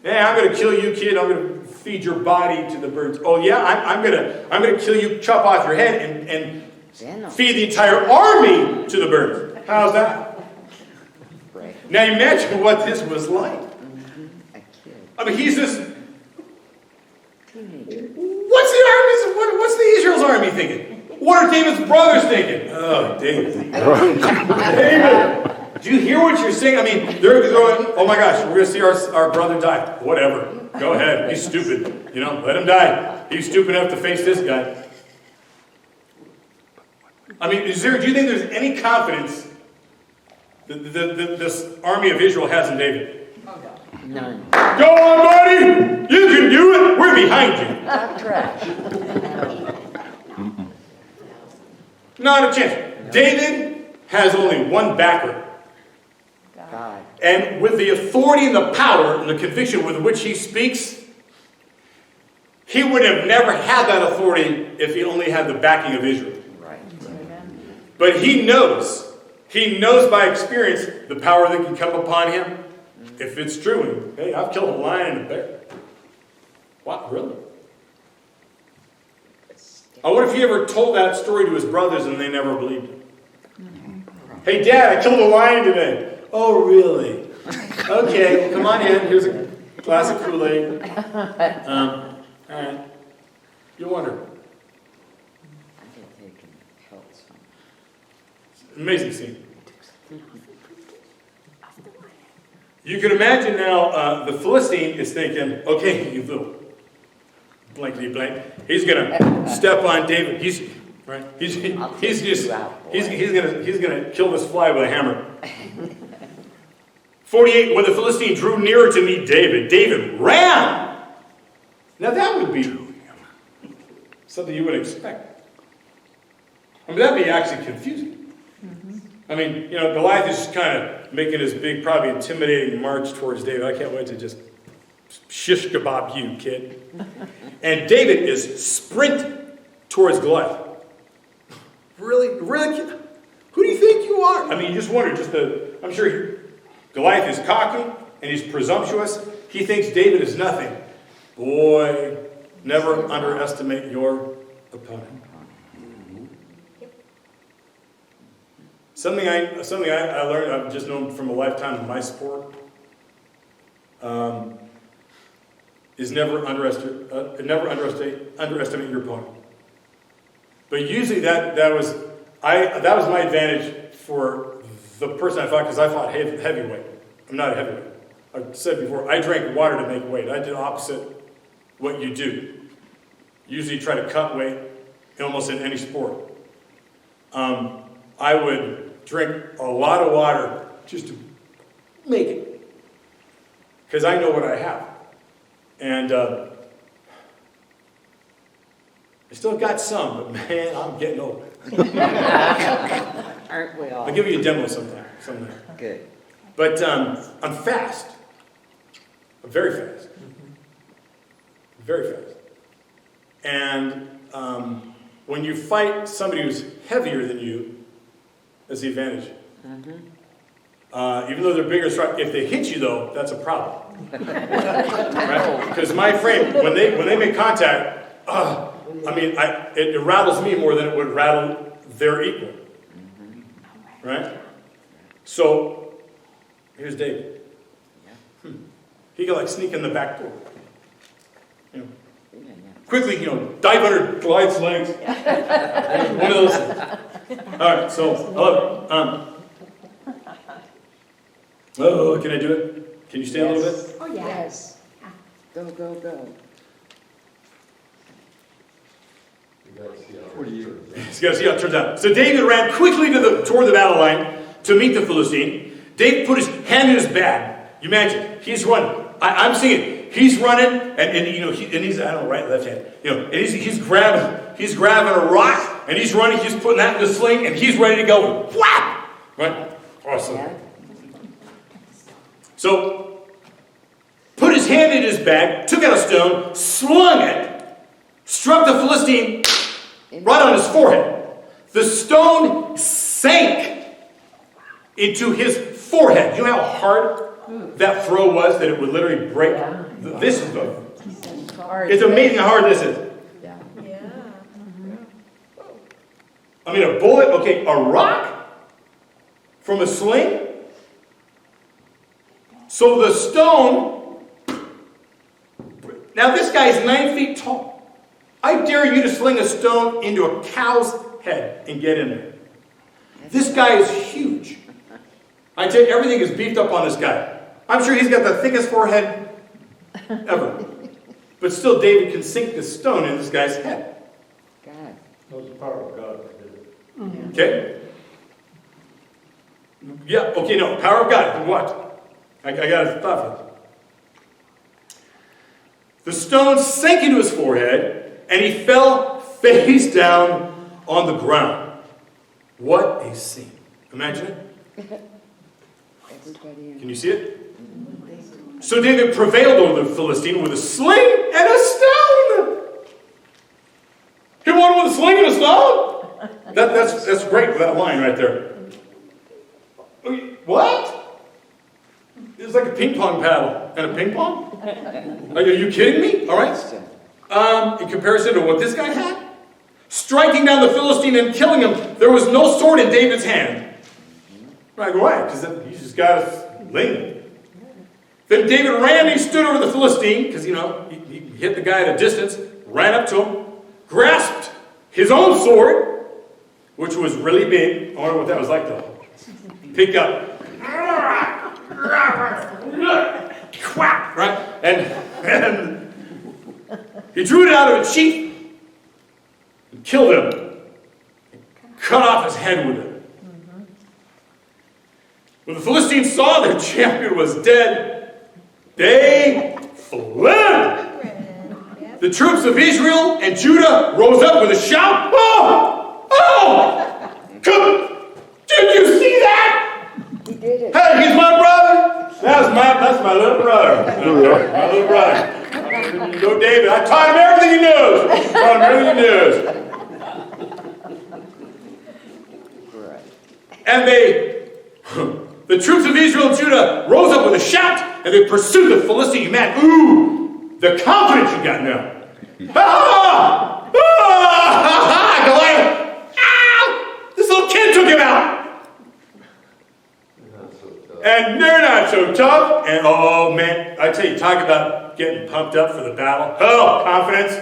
"Yeah, I'm going to kill you, kid. I'm going to feed your body to the birds. Oh yeah, I'm going to kill you, chop off your head, and feed the entire army to the birds." How's that? Now imagine what this was like. I mean, he's this. What's the armies? thinking? What are David's brothers thinking? Oh, David. David, do you hear what you're saying? I mean, they're going, oh my gosh, we're going to see our brother die. Whatever. Go ahead. He's stupid. You know, let him die. He's stupid enough to face this guy. I mean, do you think there's any confidence that this army of Israel has in David? None. Go on, buddy! You can do it! We're behind you. Not trash. Not a chance. David has only one backer. God. And with the authority and the power and the conviction with which he speaks, he would have never had that authority if he only had the backing of Israel. Right. But he knows by experience the power that can come upon him if it's true. And, hey, I've killed a lion and a bear. What? Really? I wonder if he ever told that story to his brothers and they never believed him. Hey, Dad, I killed a lion today. Oh, really? Okay, well, come on in. Here's a glass of Kool-Aid. All right. You wonder. I think they can help some. Amazing scene. You can imagine now the Philistine is thinking, okay, you little blankety blank. He's gonna step on David. He's gonna kill this fly with a hammer. 48. When the Philistine drew nearer to meet David, David ran. Now that would be something you would expect. I mean, that'd be actually confusing. I mean, Goliath is just kind of making his big, probably intimidating march towards David. I can't wait to just shish kebab you, kid. And David is sprinting towards Goliath. Really? Really? Who do you think you are? I mean, you just wonder, I'm sure Goliath is cocky and he's presumptuous. He thinks David is nothing. Boy, never underestimate your opponent. Something I learned, I've just known from a lifetime of my sport, is never underestimate your opponent. But usually that was my advantage for the person I fought, because I fought heavyweight. I'm not a heavyweight. I've said before, I drank water to make weight. I did opposite what you do. Usually try to cut weight almost in any sport. I would drink a lot of water just to make it, because I know what I have. And I still got some, but man, I'm getting old. Aren't we all? I'll give you a demo sometime. Good. But I'm fast. I'm very fast. Very fast. And when you fight somebody who's heavier than you, that's the advantage. Even though they're bigger, if they hit you, though, that's a problem. Right? Because my frame, when they make contact, it rattles me more than it would rattle their equal. Right? So, here's David. He can sneak in the back door. Quickly, dive under Goliath's legs. One of those things. All right, so, can I do it? Can you stand a little bit? Oh, yes. Go, go, go. He's got to see how it turns out. So David ran quickly toward the battle line to meet the Philistine. David put his hand in his bag. You imagine, he's running. I'm seeing it. He's running, and he's, I don't know, right, left hand. And he's grabbing a rock, and he's running. He's putting that in the sling, and he's ready to go. Whap! Right? Awesome. So, put his hand in his bag, took out a stone, slung it, struck the Philistine right on his forehead. The stone sank into his forehead. You know how hard that throw was, that it would literally break? Yeah. This is the... It's amazing how hard this is. Yeah. I mean, a bullet, okay, a rock from a sling. So the stone... Now, this guy is 9 feet tall. I dare you to sling a stone into a cow's head and get in there. This guy is huge. I tell you, everything is beefed up on this guy. I'm sure he's got the thickest forehead ever. But still, David can sink this stone in this guy's head. God. That was the power of God that did it. Okay? Yeah, okay, no. Power of God. What? I got a thought for this. The stone sank into his forehead, and he fell face down on the ground. What a scene. Imagine it. Can you see it? So David prevailed over the Philistine with a sling and a stone. He won with a sling and a stone? That's great with that line right there. What? It's like a ping pong paddle and a ping pong? Are you kidding me? All right. In comparison to what this guy had, striking down the Philistine and killing him, there was no sword in David's hand. Right, why? Because he just got a sling. Then David ran and he stood over the Philistine, because, he hit the guy at a distance, ran up to him, grasped his own sword, which was really big. I wonder what that was like, though. Picked up. Right? And he drew it out of its sheath and killed him. Cut off his head with it. When the Philistines saw their champion was dead, they fled. The troops of Israel and Judah rose up with a shout. Oh! Oh! Did you see that? He did it. Hey, he's my brother. That's my little brother. My little brother. Go David. I taught him everything he knows. And the troops of Israel and Judah rose up with a shout, and they pursued the Philistine man. Ooh, the confidence you got now. Ah! Ah! Goliath! Ah! This little kid took him out. And they're not so tough. And oh man, I tell you, talk about getting pumped up for the battle. Oh, confidence.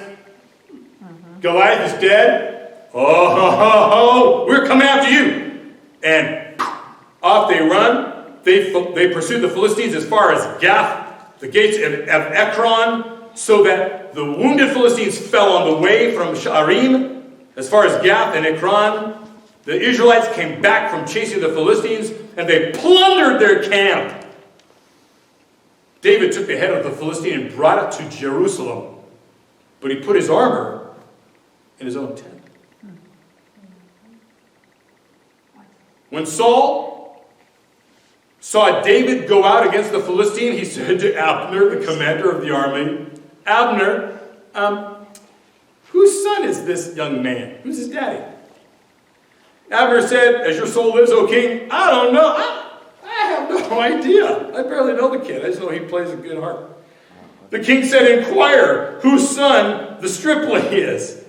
Goliath is dead. Oh, we're coming after you. And off they run. They pursued the Philistines as far as Gath, the gates of Ekron, so that the wounded Philistines fell on the way from Sha'arim, as far as Gath and Ekron. The Israelites came back from chasing the Philistines, and they plundered their camp. David took the head of the Philistine and brought it to Jerusalem, but he put his armor in his own tent. When Saul saw David go out against the Philistine, he said to Abner, the commander of the army, Abner, whose son is this young man? Who's his daddy? Abner said, as your soul lives, O king, I don't know. I have no idea. I barely know the kid. I just know he plays a good harp. The king said, inquire whose son the stripling is.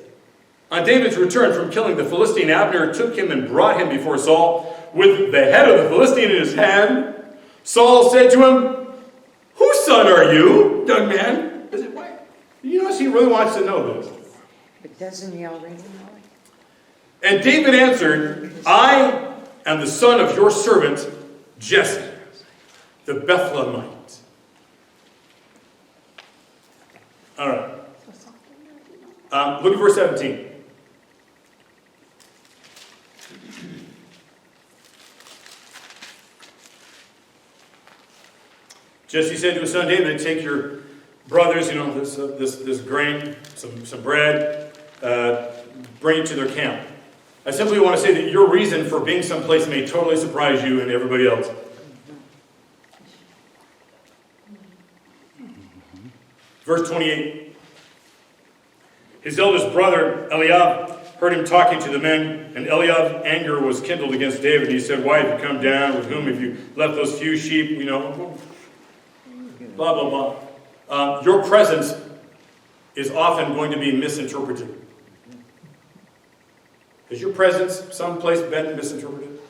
On David's return from killing the Philistine, Abner took him and brought him before Saul with the head of the Philistine in his hand. Saul said to him, whose son are you, young man? You notice he really wants to know this. But doesn't he already know it? And David answered, I am the son of your servant Jesse, the Bethlehemite. All right. Look at verse 17. Jesse said to his son David, take your brothers, this grain, some bread, bring it to their camp. I simply want to say that your reason for being someplace may totally surprise you and everybody else. Verse 28. His eldest brother, Eliab, heard him talking to the men, and Eliab's anger was kindled against David. He said, why have you come down? With whom have you left those few sheep? Blah, blah, blah. Your presence is often going to be misinterpreted. Has your presence someplace been misinterpreted?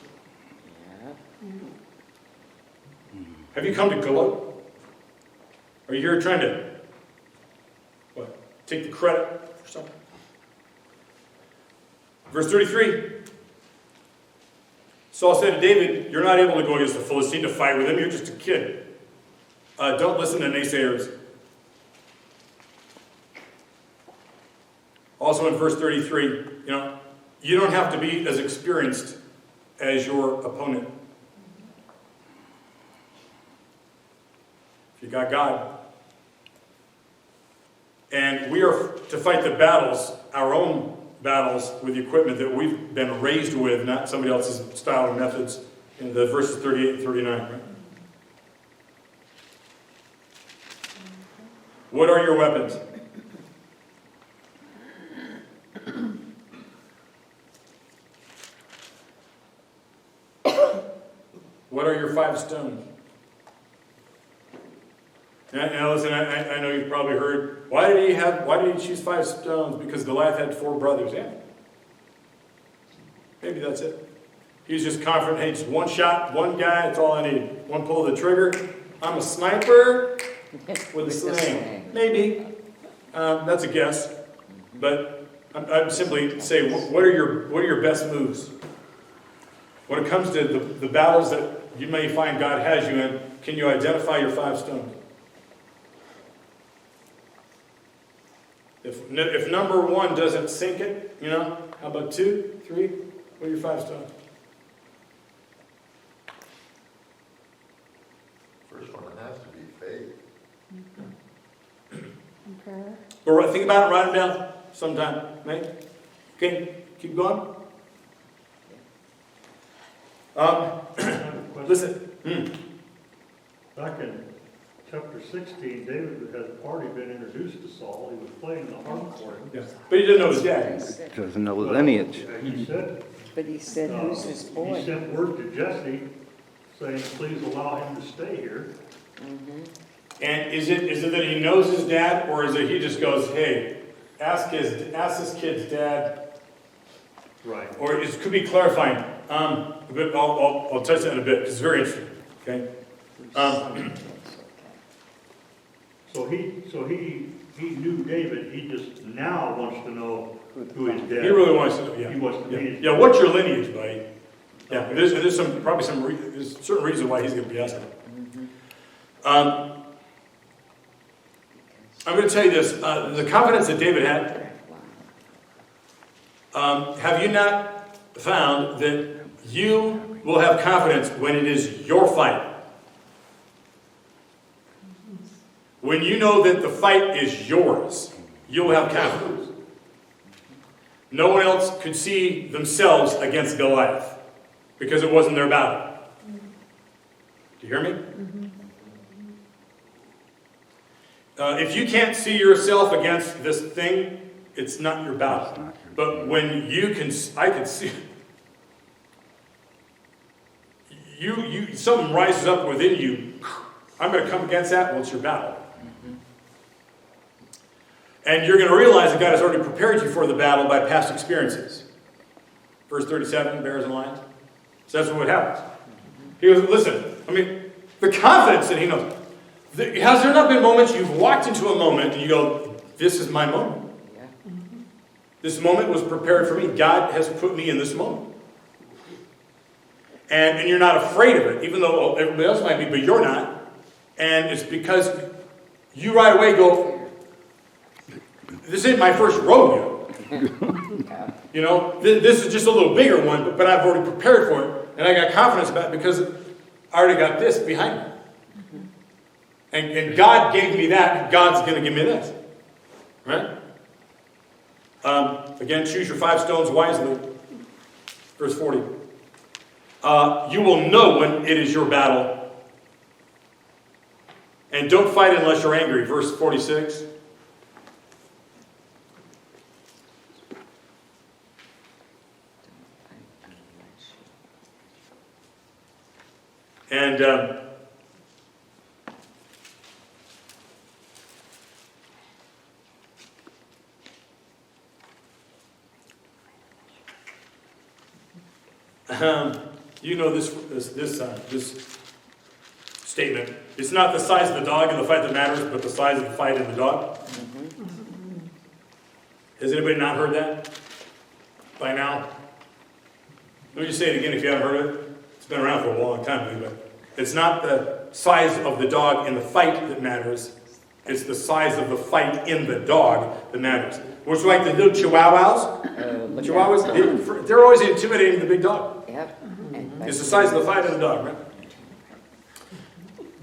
Have you come to Goliath? Are you here trying to, take the credit for something? Verse 33. Saul said to David, you're not able to go against the Philistine to fight with him. You're just a kid. Don't listen to naysayers. Also in verse 33, you don't have to be as experienced as your opponent. If you got God. And we are to fight the battles, our own battles, with the equipment that we've been raised with, not somebody else's style or methods, in the verses 38 and 39. Right? What are your weapons? What are your 5 stones? Now listen, I know you've probably heard, why did he choose 5 stones? Because Goliath had 4 brothers. Yeah. Maybe that's it. He was just confident, hey, just one shot, one guy, that's all I need. One pull of the trigger. I'm a sniper with a sling. Maybe. That's a guess. But I'm simply saying, what are your best moves? When it comes to the battles that you may find God has you in, can you identify your 5 stones? If number 1 doesn't sink it, how about 2, 3? What are your 5 stones? First one has to be faith. Okay. Or think about it, write them down sometime, right? Okay, keep going. Listen. Back in chapter 16, David had already been introduced to Saul. He was playing the harp for him. Yeah. But he didn't know his dad. Doesn't know the lineage. But he said, who's this boy? He sent word to Jesse saying, please allow him to stay here. And is it that he knows his dad, or is it he just goes, hey, ask this kid's dad? Right. Or it could be clarifying. But I'll touch that in a bit, because it's very interesting. Okay. So he knew David. He just now wants to know who his dad. He really wants to know. Yeah. He wants to meet. Yeah. What's your lineage, buddy? Yeah. Okay. There's there's certain reason why he's going to be asking. I'm going to tell you this: the confidence that David had. Have you not found that you will have confidence when it is your fight? When you know that the fight is yours, you'll have confidence. No one else could see themselves against Goliath because it wasn't their battle. Do you hear me? If you can't see yourself against this thing, it's not your battle. But when I can see you, something rises up within you. I'm going to come against that. Well, it's your battle. And you're going to realize that God has already prepared you for the battle by past experiences. Verse 37, bears and lions. So that's what happens. He goes, listen, the confidence that he knows. Has there not been moments you've walked into a moment and you go, this is my moment? This moment was prepared for me. God has put me in this moment. And you're not afraid of it, even though everybody else might be, but you're not. And it's because you right away go, this isn't my first rodeo. This is just a little bigger one, but I've already prepared for it. And I got confidence about it because I already got this behind me. And God gave me that, and God's going to give me this. Right? Again, choose your 5 stones wisely. Verse 40. You will know when it is your battle. And don't fight unless you're angry. Verse 46. And you know this statement. It's not the size of the dog in the fight that matters, but the size of the fight in the dog. Has anybody not heard that? by now. Let me just say it again if you haven't heard it. It's been around for a long time, but it's not the size of the dog in the fight that matters. It's the size of the fight in the dog that matters. Which, like the little chihuahuas, they're always intimidating the big dog. Yep. It's the size of the fight of the dog, right?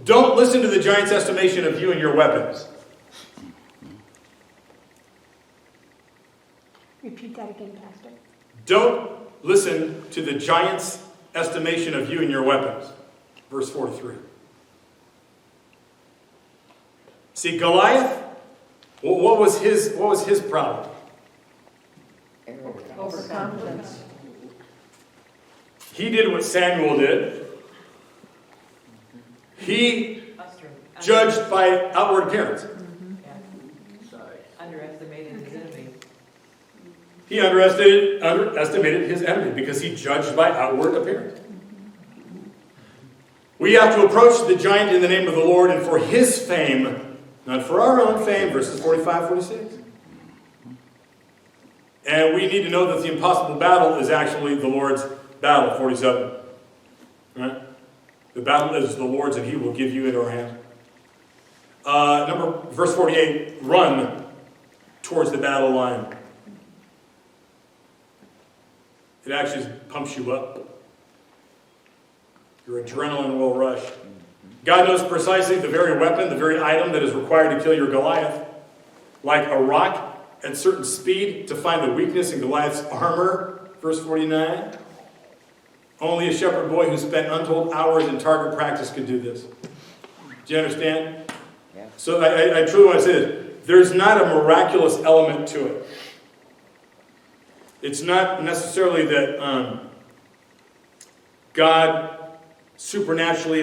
Don't listen to the giant's estimation of you and your weapons. Repeat that again, Pastor. Don't listen to the giant's estimation of you and your weapons. Verse 43. See, Goliath, what was his problem? Overconfidence. He did what Samuel did. He judged by outward appearance. Underestimated his enemy. He underestimated his enemy because he judged by outward appearance. We have to approach the giant in the name of the Lord and for his fame, not for our own fame, verses 45, 46. And we need to know that the impossible battle is actually the Lord's battle, 47. Right? The battle is the Lord's and he will give you into our hands. Verse 48, run towards the battle line. It actually pumps you up. Your adrenaline will rush. God knows precisely the very weapon, the very item that is required to kill your Goliath. Like a rock at certain speed to find the weakness in Goliath's armor. Verse 49. Only a shepherd boy who spent untold hours in target practice could do this. Do you understand? Yeah. So I truly want to say this. There's not a miraculous element to it. It's not necessarily that God supernaturally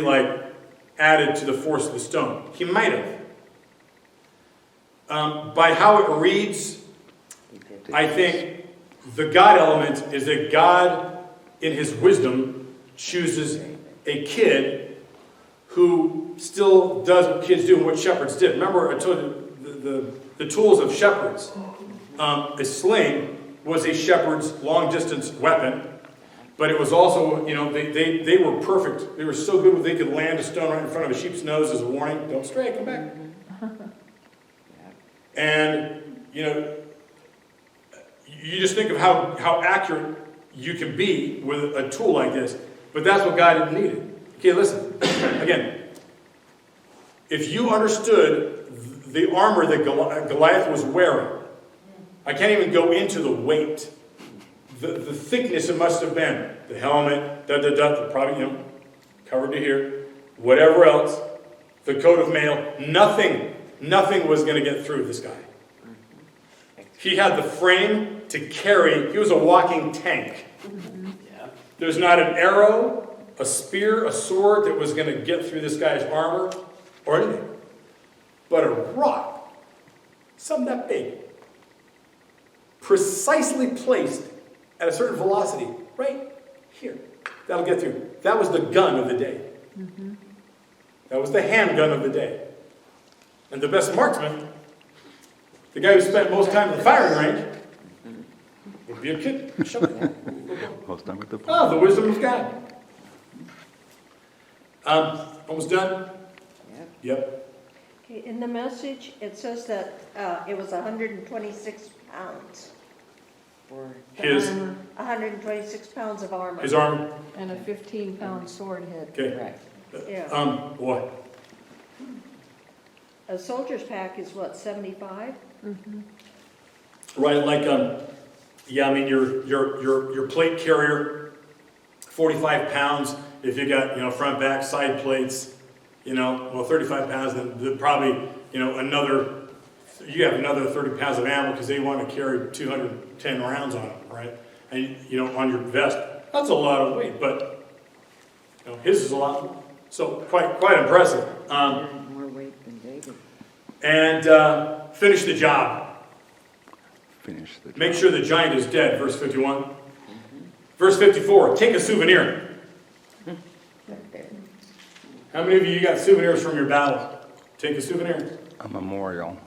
added to the force of the stone. He might have. By how it reads, I think the God element is that God, in his wisdom, chooses a kid who still does what kids do and what shepherds did. Remember, I told you the tools of shepherds. A sling was a shepherd's long-distance weapon, but it was also, they were perfect. They were so good that they could land a stone right in front of a sheep's nose as a warning. Don't stray, come back. And, you just think of how accurate you can be with a tool like this, but that's what God needed. Okay, listen. Again, if you understood the armor that Goliath was wearing, I can't even go into the weight, the thickness it must have been, the helmet, probably, covered to here, whatever else, the coat of mail, nothing was going to get through this guy. He had the frame to carry, he was a walking tank. There's not an arrow, a spear, a sword that was going to get through this guy's armor or anything. But a rock, something that big, precisely placed at a certain velocity, right here. That'll get through. That was the gun of the day. That was the handgun of the day. And the best marksman, the guy who spent most time at the firing range, would be a kid. Most time with the the wisdom of God. Almost done? Yep. Okay, in the Message, it says that it was 126 pounds. His 126 pounds of armor. His armor. And a 15-pound sword head. Okay. Right. Yeah. What? A soldier's pack is what, 75? Right, your plate carrier, 45 pounds. If you got, front, back, side plates, 35 pounds, then probably, you have another 30 pounds of ammo because they want to carry 210 rounds on them, right? And, on your vest. That's a lot of weight, but, his is a lot. So quite impressive. More weight than David. And finish the job. Finish the job. Make sure the giant is dead, verse 51. Verse 54, take a souvenir. How many of you got souvenirs from your battle? Take a souvenir. A memorial.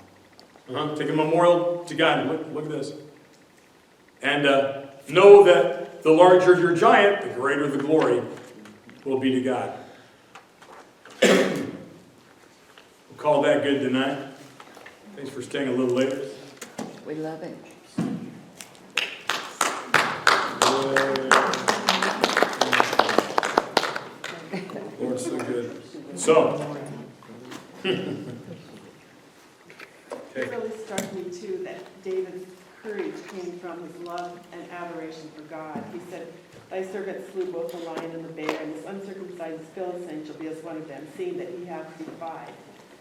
Take a memorial to God. Look at this. And know that the larger your giant, the greater the glory will be to God. We'll call that good tonight. Thanks for staying a little later. We love it. Lord's so good. So, It really struck me too that David's courage came from his love and adoration for God. He said, "Thy servant slew both the lion and the bear, and this uncircumcised Philistine shall be as one of them, seeing that he hath defied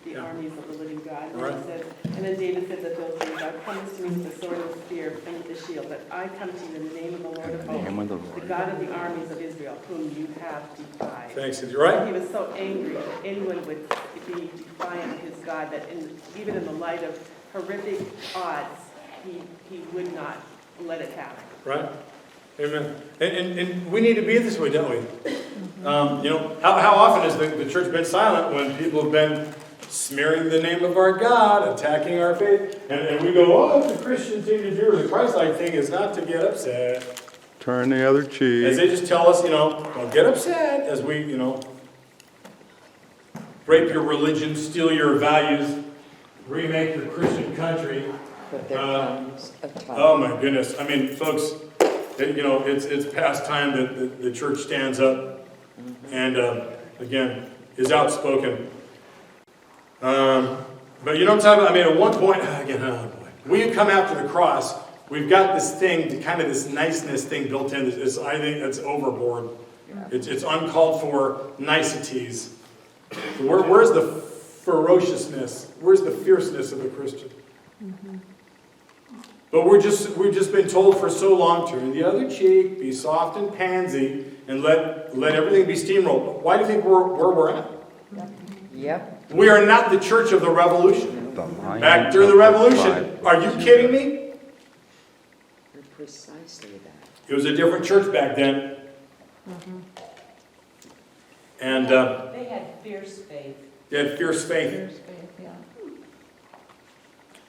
the armies of the living God." And, right. he says, and then David said to the Philistines, "Thou comest to me with the sword and the spear and with the shield, but I come to you in the name of the Lord of hosts, the God of the armies of Israel, whom you have defied." Thanks, you're right. He was so angry that anyone would be defiant of his God, that even in the light of horrific odds, he would not let it happen. Right? Amen. And we need to be this way, don't we? How often has the church been silent when people have been smearing the name of our God, attacking our faith, and we go, oh, the Christian thing to do, or the Christ-like thing is not to get upset. Turn the other As cheek. they just tell us, don't get upset as we, rape your religion, steal your values, remake your Christian country. But there comes a time. Oh my goodness. I mean, folks, it's past time that the church stands up and, again, is outspoken. But you know what I'm talking about? I mean, at one point, again, oh boy, when you come after the cross, we've got this thing, kind of this niceness thing built in. I think that's overboard. It's uncalled for niceties. Where's the ferociousness? Where's the fierceness of the Christian? Mm-hmm. But we've just been told for so long, turn the other cheek, be soft and pansy, and let everything be steamrolled. Why do you think we're where we're at? Yep. We are not the church of the revolution. Back during the revolution, are you kidding me? You're precisely that. It was a different church back then. Mm-hmm. And they had fierce faith. they had fierce faith. Fierce faith, yeah.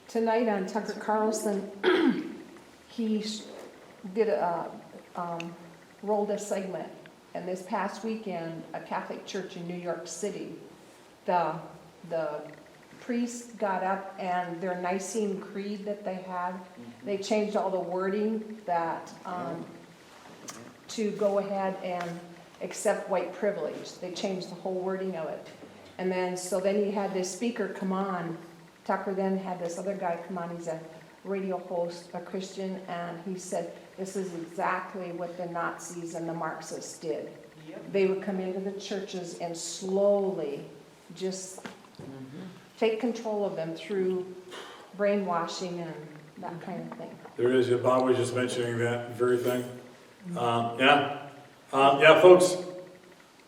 Tonight on Tucker Carlson, he did rolled a segment, and this past weekend, a Catholic church in New York City, the priest got up and their Nicene Creed that they had, they changed all the wording that to go ahead and accept white privilege. They changed the whole wording of it. And then he had this speaker come on. Tucker then had this other guy come on. He's a radio host, a Christian, and he said, this is exactly what the Nazis and the Marxists did. Yep. They would come into the churches and slowly just take control of them through brainwashing and that kind of thing. There is. Bob was just mentioning that very thing. Yeah, folks.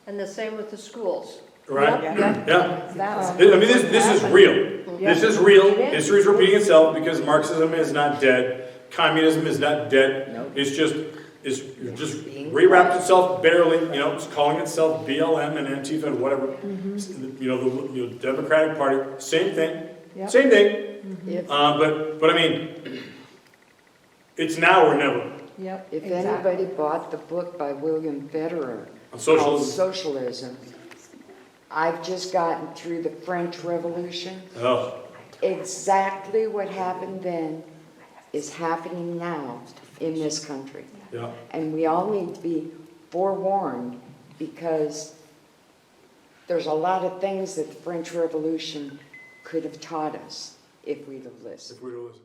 And the same with the schools. Right? Yep. Yeah. I mean, this is real. Yep. This is real. History is repeating itself because Marxism is not dead. Communism is not dead. Nope. It's just rewrapped itself barely. It's calling itself BLM and Antifa and whatever. The Democratic Party, same thing. Yep. Same thing. If, but I mean, it's now or never. Yep. if exactly. anybody bought the book by William Federer On called socialism. Socialism, I've just gotten through the French Revolution. Oh. Exactly what happened then is happening now in this country. Yeah. And we all need to be forewarned because there's a lot of things that the French Revolution could have taught us if we'd have listened. If we were to listen.